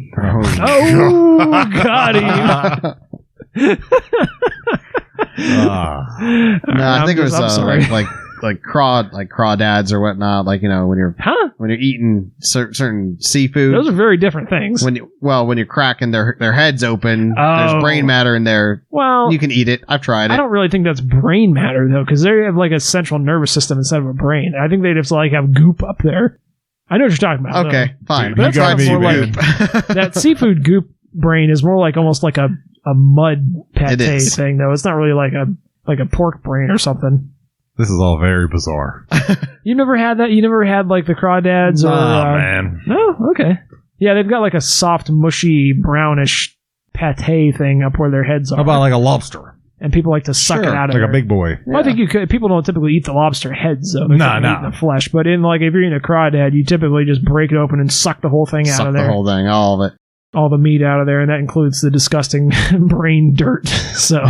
S3: Oh,
S2: got him.
S3: No, I think it was like crawdads or whatnot. When you're eating certain seafood.
S2: Those are very different things.
S3: When you're cracking their heads open, there's brain matter in there.
S2: Well,
S3: you can eat it. I've tried it.
S2: I don't really think that's brain matter though, because they have a central nervous system instead of a brain. I think they just have goop up there. I know what you're talking about.
S3: Okay, fine.
S2: But that's more like that seafood goop brain is more like almost like a mud pate thing, though. It's not really like a pork brain or something.
S1: This is all very bizarre.
S2: You never had that? You never had the crawdads?
S1: Man.
S2: No? Okay. Yeah, they've got a soft, mushy, brownish pate thing up where their heads are.
S1: How about a lobster?
S2: and people like to suck it out of
S1: like
S2: there.
S1: a big boy.
S2: Well, I think you could. People don't typically eat the lobster heads, though. They eat the flesh. But in like if you're eating a crawdad, you typically just break it open and suck the whole thing out of there.
S3: Suck the whole thing, all of it.
S2: All the meat out of there, and that includes the disgusting brain dirt. So,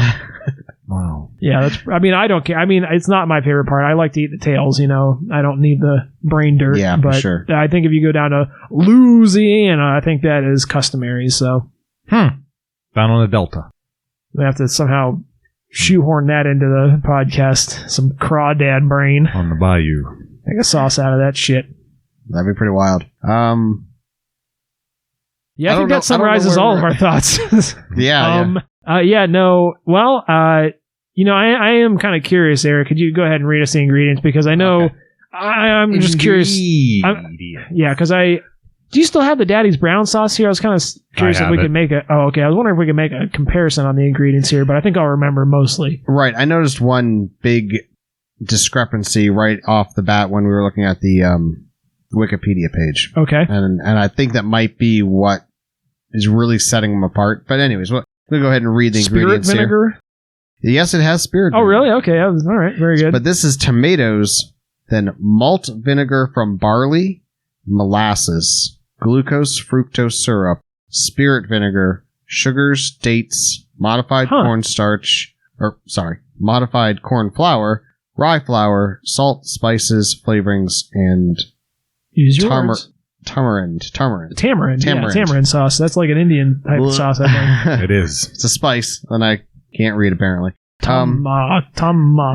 S1: wow.
S2: Yeah, I don't care. I mean, it's not my favorite part. I like to eat the tails. I don't need the brain dirt.
S3: Yeah,
S2: but
S3: for sure.
S2: I think if you go down to Louisiana, I think that is customary. So,
S1: down on the Delta,
S2: we have to somehow shoehorn that into the podcast. Some crawdad brain
S1: on the bayou.
S2: Make a sauce out of that shit.
S3: That'd be pretty wild.
S2: Yeah, I think that summarizes all of our thoughts.
S3: Yeah.
S2: No. Well, I am kind of curious, Eric. Could you go ahead and read us the ingredients? Because I know I'm just curious. Because do you still have the Daddy's brown sauce here? I was kind of curious if we could make a. Oh, okay. I was wondering if we could make a comparison on the ingredients here, but I think I'll remember mostly.
S3: Right. I noticed one big discrepancy right off the bat when we were looking at the Wikipedia page.
S2: Okay.
S3: And I think that might be what is really setting them apart. But anyways, we'll go ahead and read the ingredients
S2: here. Spirit vinegar?
S3: Yes, it has spirit vinegar.
S2: Oh, really? Okay. All right. Very good.
S3: But this is tomatoes, then malt vinegar from barley, molasses, glucose fructose syrup, spirit vinegar, sugars, dates, modified cornstarch, modified corn flour, rye flour, salt, spices, flavorings, and
S2: use your words.
S3: Tamarind.
S2: Yeah, tamarind sauce. That's like an Indian type of sauce, I think.
S1: It is.
S3: It's a spice, and I can't read apparently.
S2: Tama.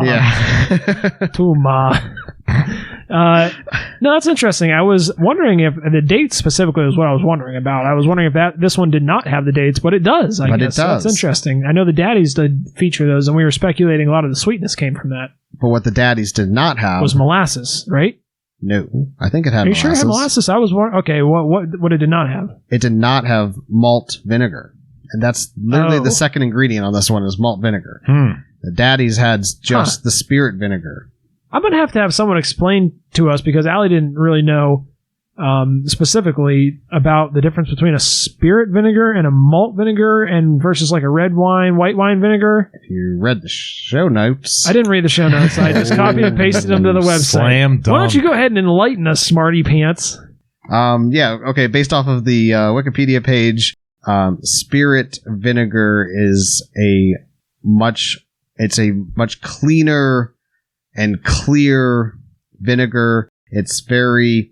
S3: Yeah.
S2: Tuma. No, that's interesting. I was wondering if the dates specifically was what I was wondering about. I was wondering if this one did not have the dates, but it does. I guess.
S3: It does.
S2: That's interesting. I know the Daddies did feature those, and we were speculating a lot of the sweetness came from that.
S3: But what the Daddies did not have
S2: was molasses, right?
S3: No, I think it had.
S2: Are you
S3: molasses.
S2: sure it had molasses? I was wondering. Okay, what it did not have?
S3: It did not have malt vinegar, and that's literally the second ingredient on this one is malt vinegar. The Daddies had just the spirit vinegar.
S2: I'm going to have someone explain to us because Allie didn't really know specifically about the difference between a spirit vinegar and a malt vinegar and versus like a red wine, white wine vinegar.
S3: If you read the show notes.
S2: I didn't read the show notes. I just copied and pasted them to the website.
S1: Slam dunk.
S2: Why don't you go ahead and enlighten us, smarty pants?
S3: Okay. Based off of the Wikipedia page, spirit vinegar is a much cleaner and clear vinegar. It's very,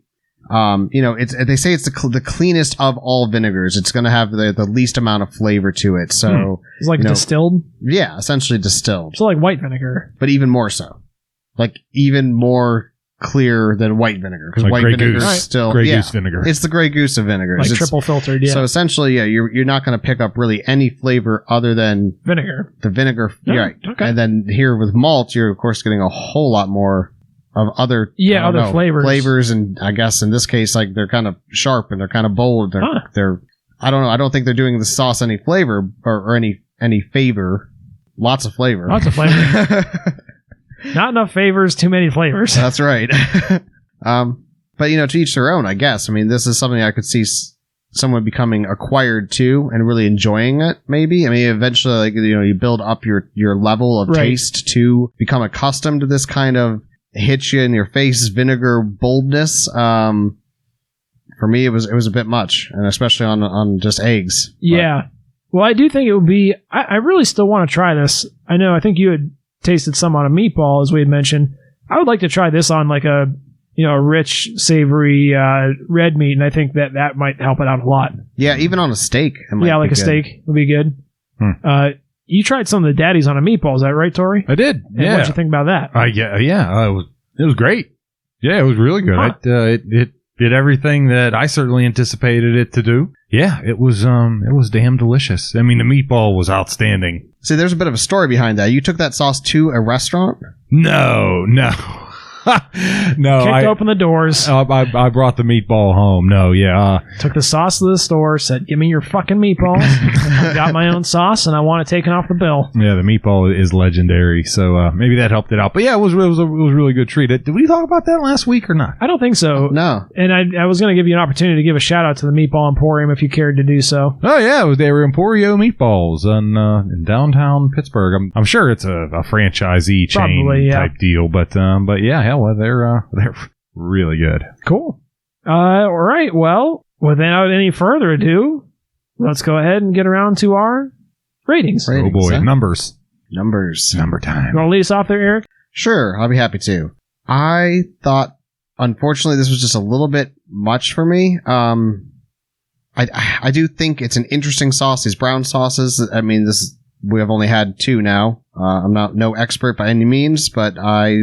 S3: they say it's the cleanest of all vinegars. It's going to have the least amount of flavor to it. So
S2: it's like distilled.
S3: Yeah, essentially distilled.
S2: So like white vinegar,
S3: but even more so, like even more clear than white vinegar because
S1: like
S3: white vinegar is still
S1: Goose vinegar.
S3: It's the Grey Goose of vinegars,
S2: like triple filtered. Yeah.
S3: So essentially, you're not going to pick up really any flavor other than
S2: vinegar.
S3: The vinegar,
S2: right? Okay.
S3: And then here with malt, you're of course getting a whole lot more of other flavors, and I guess in this case, like they're kind of sharp and they're kind of bold. They're I don't know. I don't think they're doing the sauce any flavor or any favor. Lots of flavor.
S2: Not enough favors, too many flavors.
S3: That's right. But to each their own, I guess. I mean, this is something I could see someone becoming acquired to and really enjoying it. Maybe. I mean, eventually, like you build up your level of taste to become accustomed to this kind of hit you in your face vinegar boldness. For me, it was a bit much, and especially on just eggs.
S2: Yeah. Well, I do think it would be. I really still want to try this. I think you had tasted some on a meatball, as we had mentioned. I would like to try this on like a rich, savory red meat, and I think that might help it out a lot.
S3: Yeah, even on a steak.
S2: Like a steak would be good. You tried some of the Daddies on a meatball, is that right, Tori?
S1: I did. Yeah.
S2: What did you think about that?
S1: It was great. Yeah, it was really good. It did everything that I certainly anticipated it to do. Yeah, it was damn delicious. I mean, the meatball was outstanding.
S3: See, there's a bit of a story behind that. You took that sauce to a restaurant?
S1: No. No,
S2: Kicked open the doors.
S1: I brought the meatball home. No, yeah.
S2: Took the sauce to the store, said, give me your fucking meatballs. I got my own sauce, and I want it taken off the bill.
S1: Yeah, the meatball is legendary, so maybe that helped it out. But yeah, it was a really good treat. Did we talk about that last week or not?
S2: I don't think so.
S3: No.
S2: And I was going to give you an opportunity to give a shout-out to the Meatball Emporium if you cared to do so.
S1: Oh, yeah, they were Emporio Meatballs in downtown Pittsburgh. I'm sure it's a franchisee chain type deal, but yeah, hell, they're really good.
S2: Cool. All right, well, without any further ado, let's go ahead and get around to our ratings.
S1: Oh boy, huh? Numbers. Number time.
S2: You want to lead us off there, Eric?
S3: Sure, I'll be happy to. I thought, unfortunately, this was just a little bit much for me. I do think it's an interesting sauce. These brown sauces, I mean, we have only had 2 now. I'm no expert by any means, but I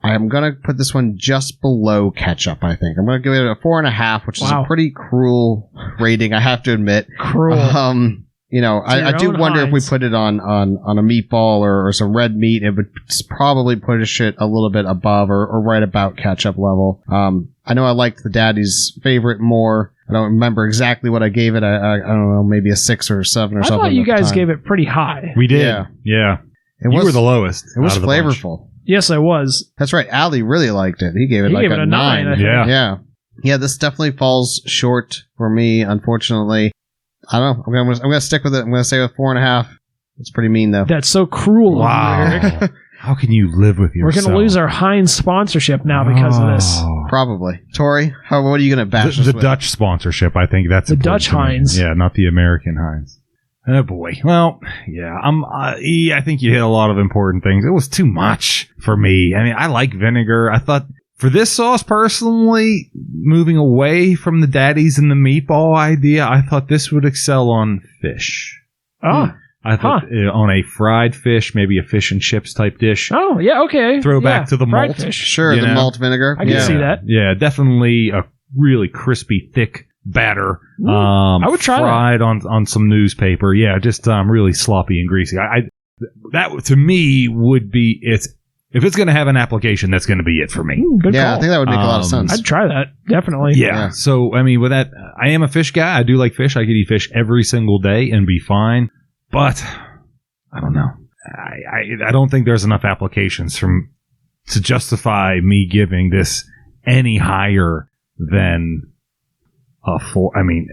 S3: am going to put this one just below ketchup, I think. I'm going to give it a 4.5, which is a pretty cruel rating, I have to admit.
S2: Cruel.
S3: I do wonder
S2: Heinz.
S3: if we put it on a meatball or some red meat, it would probably push it a little bit above or right about ketchup level. I know I liked the Daddy's favorite more. I don't remember exactly what I gave it. I don't know, maybe a 6 or a 7 or something.
S2: I thought you guys gave it pretty high.
S1: We did. Yeah. You were the lowest.
S3: It was flavorful.
S2: Yes, I was.
S3: That's right. Ali really liked it. He gave it a 9.
S2: I think.
S3: Yeah. This definitely falls short for me, unfortunately. I don't know. I'm going to stick with it. I'm going to say with 4.5. It's pretty mean, though.
S2: That's so cruel.
S1: Wow. Eric. How can you live with yourself?
S2: We're going to lose our Heinz sponsorship now because of this.
S3: Probably. Tori, what are you going to bash
S1: the Dutch sponsorship, I think that's
S2: the Dutch Heinz.
S1: Yeah, not the American Heinz. Oh, boy. Well, yeah, I think you hit a lot of important things. It was too much for me. I mean, I like vinegar. I thought for this sauce, personally, moving away from the daddies and the meatball idea, I thought this would excel on fish.
S2: Oh.
S1: I thought on a fried fish, maybe a fish and chips type dish.
S2: Oh, yeah, okay.
S1: Throwback to the malt.
S2: Fish.
S3: Sure, the malt vinegar.
S2: I can see that.
S1: Yeah, definitely a really crispy, thick batter.
S2: I would try
S1: fried on some newspaper. Yeah, just really sloppy and greasy. That to me would be if it's going to have an application, that's going to be it for me.
S2: Good call.
S3: I think that would make a lot of sense.
S2: I'd try that, definitely.
S1: Yeah. So, I mean, with that, I am a fish guy. I do like fish. I could eat fish every single day and be fine. But I don't know. I don't think there's enough applications to justify me giving this any higher than a 4. I mean,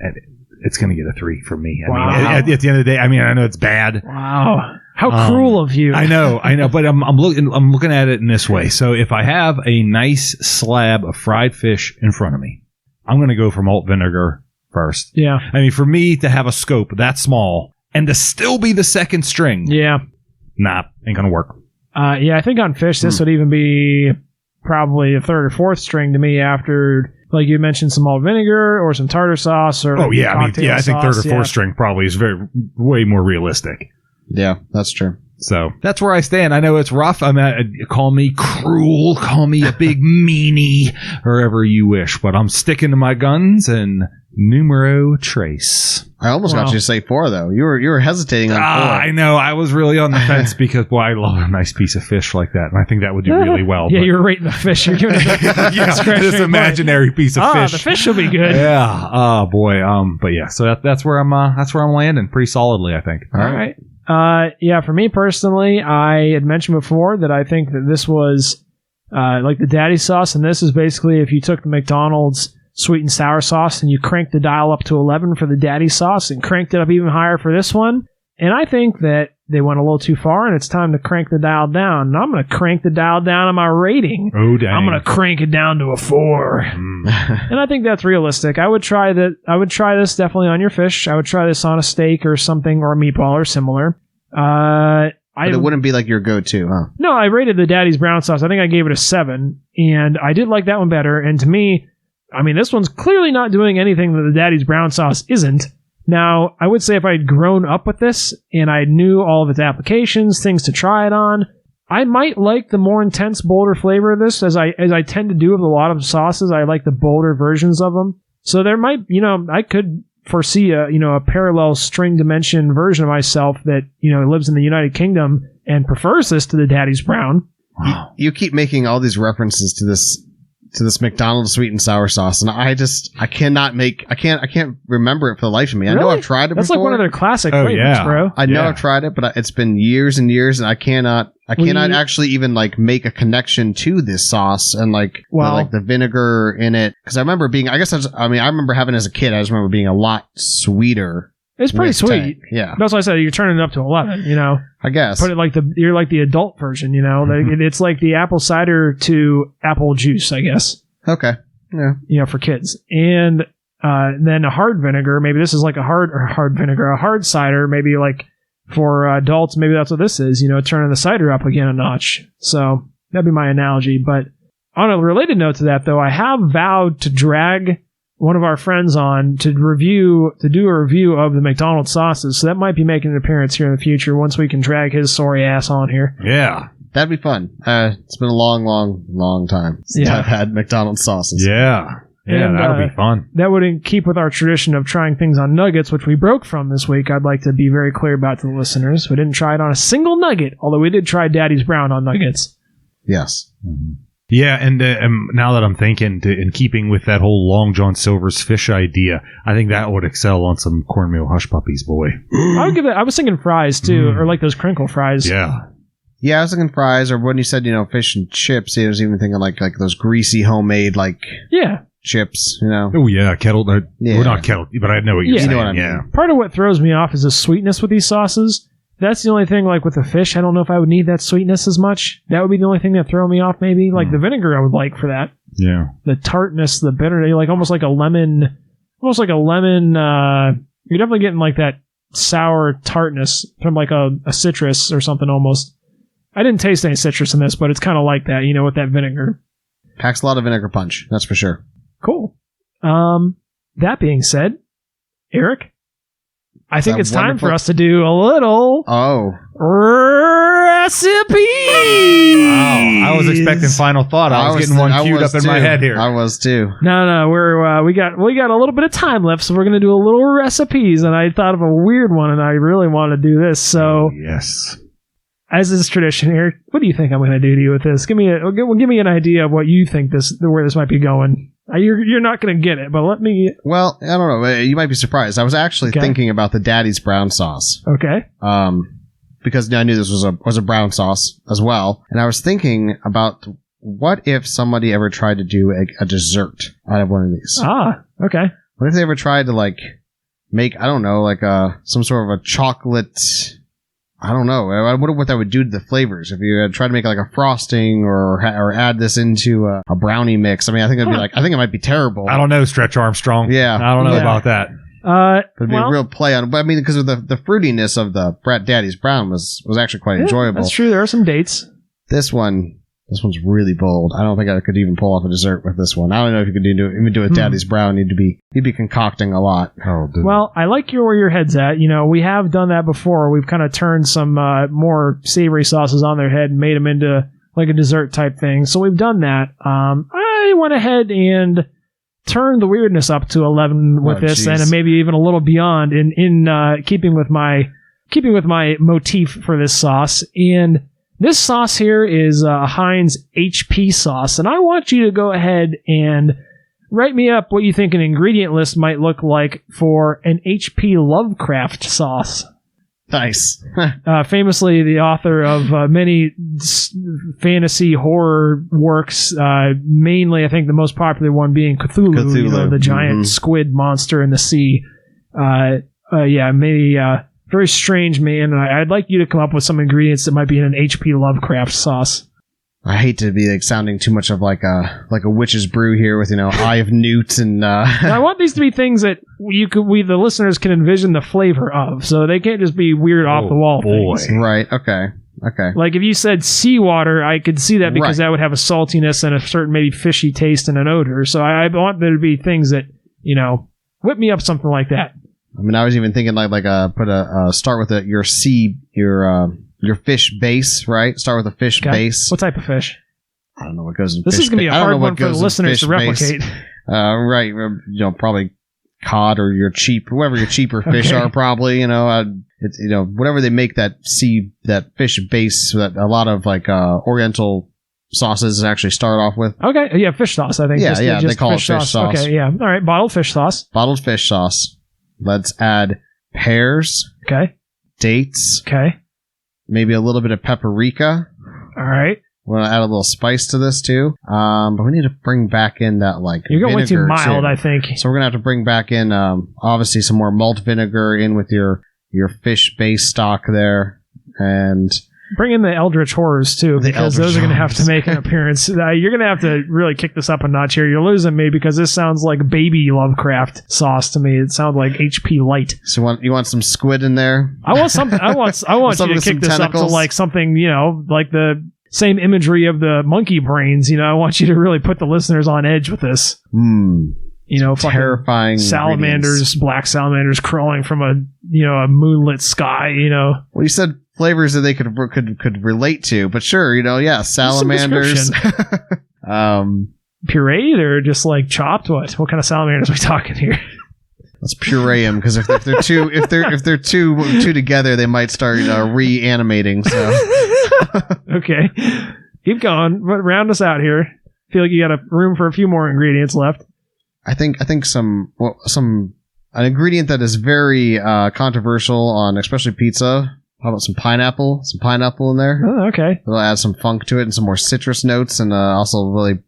S1: it's going to get a 3 for me. I mean, at the end of the day, I mean, I know it's bad.
S2: Wow, how cruel of you!
S1: I know, but I'm looking at it in this way. So if I have a nice slab of fried fish in front of me, I'm going to go for malt vinegar first.
S2: Yeah.
S1: I mean, for me to have a scope that small and to still be the second string.
S2: Yeah.
S1: Nah, ain't gonna work.
S2: Yeah, I think on fish, this would even be probably a 3rd or 4th string to me after, like you mentioned, some malt vinegar or some tartar sauce or
S1: I think 3rd or 4th string probably is way more realistic.
S3: Yeah, that's true.
S1: So that's where I stand. I know it's rough. Call me cruel, call me a big meanie, or whatever you wish, but I'm sticking to my guns and numero trace.
S3: I almost got you to say 4, though. You were hesitating on 4.
S1: I know. I was really on the fence because, boy, I love a nice piece of fish like that, and I think that would do really well.
S2: Yeah, you're rating the fish. You're giving it
S1: this imaginary piece of fish.
S2: The fish will be good.
S1: Yeah. Oh boy. But yeah. So that's where I'm landing pretty solidly, I think.
S2: All right. Yeah, for me personally, I had mentioned before that I think that this was like the daddy sauce, and this is basically if you took the McDonald's sweet and sour sauce and you cranked the dial up to 11 for the daddy sauce and cranked it up even higher for this one. And I think that they went a little too far, and it's time to crank the dial down. And I'm going to crank the dial down on my rating.
S1: Oh, dang.
S2: I'm going to crank it down to a 4. And I think that's realistic. I would try this definitely on your fish. I would try this on a steak or something, or a meatball or similar.
S3: But it wouldn't be like your go-to, huh?
S2: No, I rated the Daddy's brown sauce. I think I gave it a 7, and I did like that one better. And to me, I mean, this one's clearly not doing anything that the Daddy's brown sauce isn't. Now, I would say if I had grown up with this and I knew all of its applications, things to try it on, I might like the more intense, bolder flavor of this, as I tend to do with a lot of sauces. I like the bolder versions of them. So there might, I could foresee a parallel string dimension version of myself that, lives in the United Kingdom and prefers this to the Daddy's brown.
S3: You keep making all these references to this McDonald's sweet and sour sauce, and I can't remember it for the life of me.
S2: Really?
S3: I know I've tried it
S2: That's
S3: before.
S2: like one of their classic flavors, bro.
S3: I know I've tried it, but it's been years and years, and I cannot actually even like make a connection to this sauce and the vinegar in it, because I remember being, I remember having it as a kid. I just remember being a lot sweeter.
S2: It's pretty sweet.
S3: Tank. Yeah,
S2: that's why I said you're turning it up to 11.
S3: I guess
S2: put it you're like the adult version.
S3: Mm-hmm.
S2: It's like the apple cider to apple juice, I guess.
S3: Okay. Yeah.
S2: For kids, and then a hard vinegar. Maybe this is like a hard vinegar, a hard cider. Maybe like for adults. Maybe that's what this is. Turning the cider up again a notch. So that'd be my analogy. But on a related note to that, though, I have vowed to drag one of our friends on to do a review of the McDonald's sauces. So that might be making an appearance here in the future once we can drag his sorry ass on here.
S1: Yeah.
S3: That'd be fun. It's been a long time since I've had McDonald's sauces.
S1: Yeah. Yeah, that'll be fun.
S2: That would keep with our tradition of trying things on nuggets, which we broke from this week. I'd like to be very clear about to the listeners. We didn't try it on a single nugget, although we did try Daddy's Brown on nuggets.
S3: Yes.
S1: Mm-hmm. Yeah, and now that I'm thinking, in keeping with that whole Long John Silver's fish idea, I think that would excel on some cornmeal hush puppies, boy.
S2: I was thinking fries too, or like those crinkle fries.
S1: Yeah.
S3: Yeah, I was thinking fries, or when you said fish and chips, I was even thinking like those greasy homemade chips.
S1: Oh yeah, kettle. Well, not kettle, but I know what you're saying.
S3: You know what I mean.
S1: Yeah.
S2: Part of what throws me off is the sweetness with these sauces. That's the only thing, like with the fish, I don't know if I would need that sweetness as much. That would be the only thing that throw me off, maybe. Like the vinegar I would like for that.
S1: Yeah.
S2: The tartness, the bitterness, almost like a lemon, you're definitely getting like that sour tartness from like a citrus or something almost. I didn't taste any citrus in this, but it's kind of like that, with that vinegar.
S3: Packs a lot of vinegar punch, that's for sure.
S2: Cool. That being said, Eric, I think it's time for us to do a little recipe.
S1: Wow, I was expecting final thought. I was getting one queued up in my head here.
S3: I was too.
S2: No, we got a little bit of time left, so we're gonna do a little recipes. And I thought of a weird one, and I really want to do this. So
S1: yes,
S2: as is tradition, Eric, what do you think I'm gonna do to you with this? Give me an idea of what you think where this might be going. You're not going to get it, but let me...
S3: Well, I don't know. You might be surprised. I was actually thinking about the Daddy's Brown sauce.
S2: Okay.
S3: Because I knew this was a brown sauce as well. And I was thinking about what if somebody ever tried to do a dessert out of one of these?
S2: Ah, okay.
S3: What if they ever tried to, make, I don't know, some sort of a chocolate... I don't know. I wonder what that would do to the flavors if you tried to make a frosting or add this into a brownie mix. I mean, I think it might be terrible.
S1: I don't know, Stretch Armstrong.
S3: Yeah,
S1: I don't know about that.
S3: It'd be a real play on it. But I mean, because of the fruitiness of the Daddy's Brown was actually quite enjoyable.
S2: That's true. There are some dates.
S3: This one's really bold. I don't think I could even pull off a dessert with this one. I don't know if you could even do it with Daddy's Brown. You'd be concocting a lot.
S1: Oh, dude.
S2: Well, I like where your head's at. We have done that before. We've kind of turned some more savory sauces on their head and made them into like a dessert type thing. So we've done that. I went ahead and turned the weirdness up to 11 with this, and maybe even a little beyond in keeping with my motif for this sauce. And this sauce here is a Heinz HP sauce, and I want you to go ahead and write me up what you think an ingredient list might look like for an HP Lovecraft sauce.
S3: Nice.
S2: Famously the author of many fantasy horror works, mainly I think the most popular one being Cthulhu. The giant squid monster in the sea. Very strange man, and I'd like you to come up with some ingredients that might be in an HP Lovecraft sauce.
S3: I hate to be sounding too much of like a witch's brew here with Eye of Newt and.
S2: I want these to be things that the listeners can envision the flavor of, so they can't just be weird off the wall things.
S3: Right? Okay.
S2: Like if you said seawater, I could see that because that would have a saltiness and a certain maybe fishy taste and an odor. So I want there to be things that whip me up something like that.
S3: I mean, I was even thinking start with your fish base, right? Start with a fish base.
S2: What type of fish?
S3: I don't know what goes in
S2: this
S3: fish.
S2: This is going to be a hard one for the listeners to replicate.
S3: Right. Probably cod or whoever your cheaper fish are probably, it's, whatever they make that fish base that a lot of like Oriental sauces actually start off with.
S2: Okay, yeah, fish sauce. I think.
S3: Yeah, they call it fish sauce.
S2: Okay, yeah, all right, bottled fish sauce.
S3: Bottled fish sauce. Let's add pears.
S2: Okay.
S3: Dates.
S2: Okay.
S3: Maybe a little bit of paprika.
S2: All right.
S3: We're gonna add a little spice to this too. But we need to bring back in that like
S2: you're going way too mild,
S3: too.
S2: I think.
S3: So we're gonna have to bring back in obviously some more malt vinegar in with your fish base stock there, and
S2: bring in the Eldritch Horrors too, because those are going to have to make an appearance. You're going to have to really kick this up a notch here. You're losing me because this sounds like baby Lovecraft sauce to me. It sounds like HP light.
S3: So you want some squid in there?
S2: I want something. I want you to kick this up to like something, like the same imagery of the monkey brains. I want you to really put the listeners on edge with this.
S3: Terrifying
S2: salamanders, black salamanders crawling from a moonlit sky.
S3: Well, you said flavors that they could relate to, but sure, salamanders.
S2: Pureed or just like chopped? What kind of salamanders are we talking here?
S3: Let's puree them, because if they're two together, they might start reanimating. So
S2: okay, keep going. Round us out here. Feel like you got a room for a few more ingredients left.
S3: I think an ingredient that is very controversial on especially pizza. How about some pineapple? Some pineapple in there.
S2: Oh, okay.
S3: It'll add some funk to it and some more citrus notes, and also really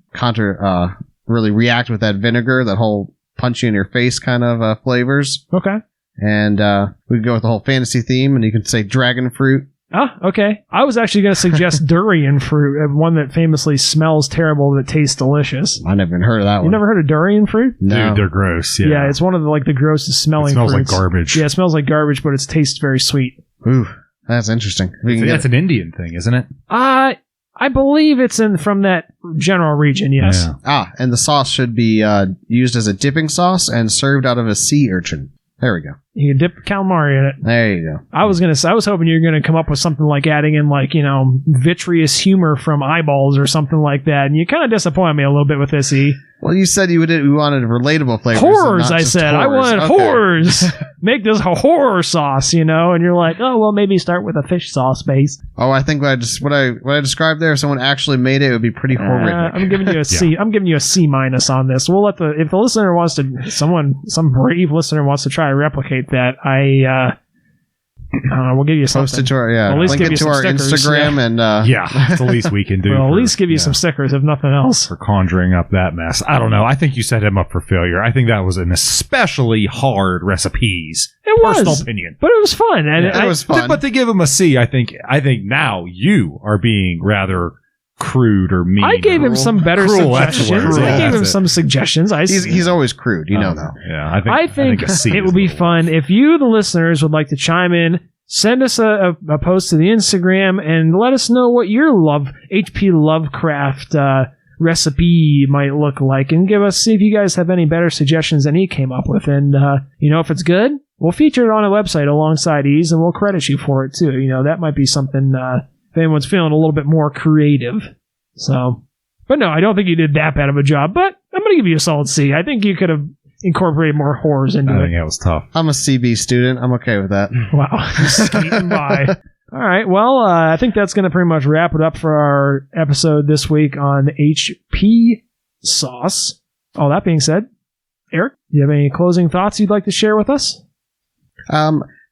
S3: really react with that vinegar, that whole punch you in your face kind of flavors.
S2: Okay.
S3: And we can go with the whole fantasy theme, and you can say dragon fruit.
S2: Ah, okay. I was actually going to suggest durian fruit, one that famously smells terrible but tastes delicious.
S3: I never even heard of that one.
S2: You never heard of durian fruit?
S1: No. Dude, they're gross. Yeah.
S2: Yeah, it's one of the grossest smelling fruits.
S1: It smells like garbage.
S2: Yeah, it smells like garbage, but it tastes very sweet.
S3: Ooh, that's interesting.
S1: That's an Indian thing, isn't it?
S2: I believe it's from that general region, yes.
S3: Yeah. And the sauce should be used as a dipping sauce and served out of a sea urchin. There we go.
S2: You can dip calamari in it.
S3: There you go.
S2: I was hoping you were gonna come up with something like adding in vitreous humor from eyeballs or something like that, and you kind of disappointed me a little bit with this.
S3: Well, you said you wanted relatable flavors.
S2: Horrors, I said. I wanted horrors. Make this a horror sauce, and you're like, oh well, maybe start with a fish sauce base.
S3: Oh, I think what I described there, if someone actually made it would be pretty horrific.
S2: I'm giving you a C. I'm giving you a C- on this. We'll let if the listener wants to, some brave listener wants to try to replicate that, we'll give you something.
S3: Post it to our, link it to our stickers, Instagram, and
S1: that's the least we can do.
S2: We'll at least give you some stickers, if nothing else,
S1: for conjuring up that mess. I don't know. I think you set him up for failure. I think that was an especially hard recipes.
S2: It was
S1: personal opinion,
S2: but it was fun, and
S3: it was fun.
S1: But to give him a C, I think now you are being rather crude or mean.
S2: I gave him some better suggestions. I gave him some suggestions.
S3: He's always crude, that.
S1: Yeah,
S2: I think it would be fun if you, the listeners, would like to chime in. Send us a post to the Instagram and let us know what your HP Lovecraft recipe might look like, and see if you guys have any better suggestions than he came up with. And if it's good, we'll feature it on a website alongside Ease, and we'll credit you for it too. That might be something. If anyone's feeling a little bit more creative. So, but no, I don't think you did that bad of a job, but I'm going to give you a solid C. I think you could have incorporated more horrors into it.
S1: I think that was tough.
S3: I'm a CB student. I'm okay with that.
S2: Wow. Skating by. All right. Well, I think that's going to pretty much wrap it up for our episode this week on HP sauce. All that being said, Eric, do you have any closing thoughts you'd like to share with us?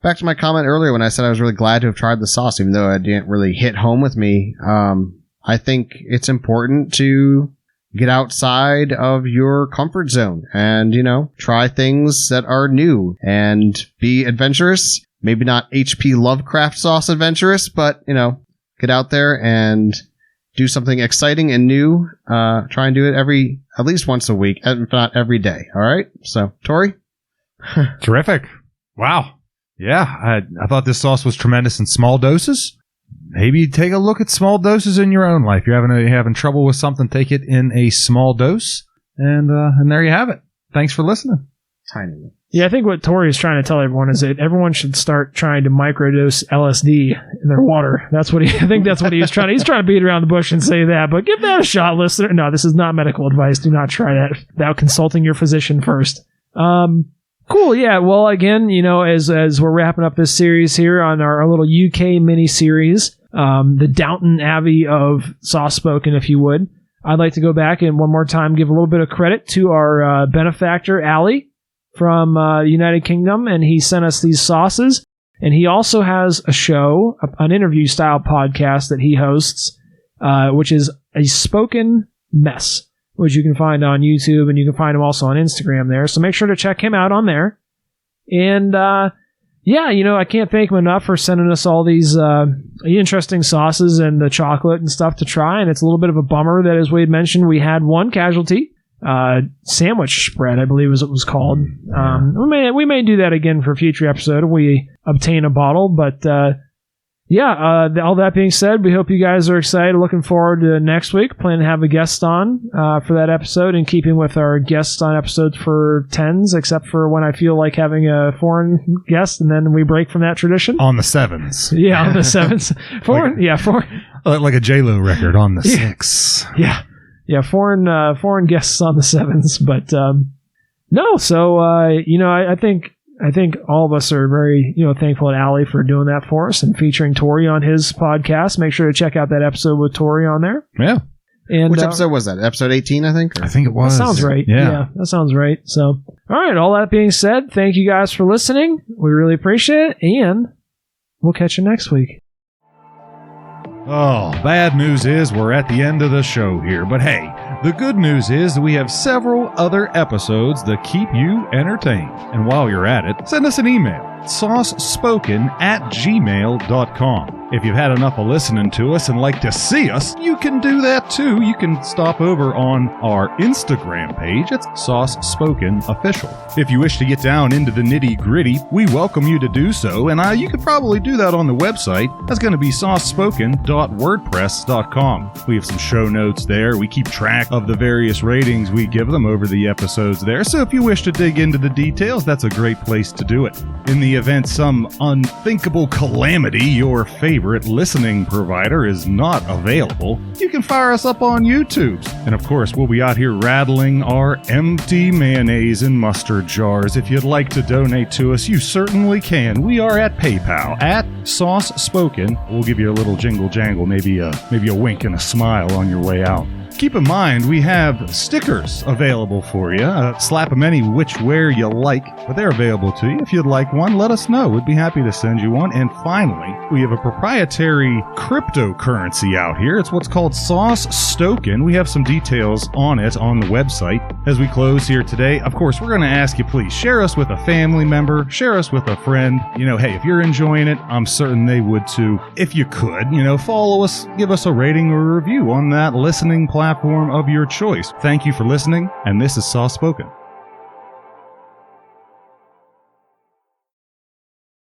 S3: Back to my comment earlier when I said I was really glad to have tried the sauce, even though it didn't really hit home with me. I think it's important to get outside of your comfort zone and, try things that are new and be adventurous. Maybe not HP Lovecraft sauce adventurous, but, get out there and do something exciting and new. Try and do it at least once a week, if not every day. All right. So, Tori?
S1: Terrific. Wow. Yeah, I thought this sauce was tremendous in small doses. Maybe take a look at small doses in your own life. You're having trouble with something, take it in a small dose, and there you have it. Thanks for listening.
S3: Tiny.
S2: Yeah, I think what Tori is trying to tell everyone is that everyone should start trying to microdose LSD in their water. I think that's what he was trying. He's trying to beat around the bush and say that, but give that a shot, listener. No, this is not medical advice. Do not try that without consulting your physician first. Cool. Yeah. Well, again, as we're wrapping up this series here on our little UK mini series, the Downton Abbey of Soft Spoken, if you would, I'd like to go back and one more time give a little bit of credit to our benefactor, Ali, from the United Kingdom, and he sent us these sauces. And he also has a show, an interview-style podcast that he hosts, which is a spoken mess, which you can find on YouTube, and you can find him also on Instagram there. So make sure to check him out on there. And I can't thank him enough for sending us all these interesting sauces and the chocolate and stuff to try. And it's a little bit of a bummer that, as Wade mentioned, we had one casualty. Sandwich spread, I believe is what it was called. We may do that again for a future episode if we obtain a bottle. But all that being said, we hope you guys are excited. Looking forward to next week. Plan to have a guest on for that episode, in keeping with our guests on episodes for 10s, except for when I feel like having a foreign guest, and then we break from that tradition.
S1: On the 7s.
S2: Yeah, on the 7s. Foreign.
S1: Like a J-Lo record on the 6.
S2: Yeah. Yeah, foreign guests on the 7s, but no. So I think all of us are very thankful to Ali for doing that for us and featuring Tori on his podcast. Make sure to check out that episode with Tori on there.
S1: Yeah.
S2: And
S3: which episode was that? Episode 18, I think.
S1: I think it was.
S2: That sounds right. Yeah, that sounds right. So, all right. All that being said, thank you guys for listening. We really appreciate it, and we'll catch you next week.
S1: Oh, bad news is we're at the end of the show here. But hey, the good news is that we have several other episodes that keep you entertained. And while you're at it, send us an email, saucespoken@gmail.com. If you've had enough of listening to us and like to see us, you can do that too. You can stop over on our Instagram page. It's Sauce Spoken Official. If you wish to get down into the nitty-gritty, we welcome you to do so, and you could probably do that on the website. That's going to be saucespoken.wordpress.com. We have some show notes there. We keep track of the various ratings we give them over the episodes there, so if you wish to dig into the details, that's a great place to do it. In the event some unthinkable calamity, your favorite listening provider is not available, you can fire us up on YouTube. And of course, we'll be out here rattling our empty mayonnaise and mustard jars. If you'd like to donate to us, you certainly can. We are at PayPal at Sauce Spoken. We'll give you a little jingle jangle, maybe a wink and a smile on your way out. Keep in mind, we have stickers available for you. Slap them any which where you like, but they're available to you. If you'd like one, let us know. We'd be happy to send you one. And finally, we have a proprietary cryptocurrency out here. It's what's called Sauce Stoken. We have some details on it on the website. As we close here today, of course, we're going to ask you, please share us with a family member, share us with a friend. Hey, if you're enjoying it, I'm certain they would too. If you could, follow us, give us a rating or a review on that listening platform of your choice. Thank you for listening, and this is Sauce Spoken.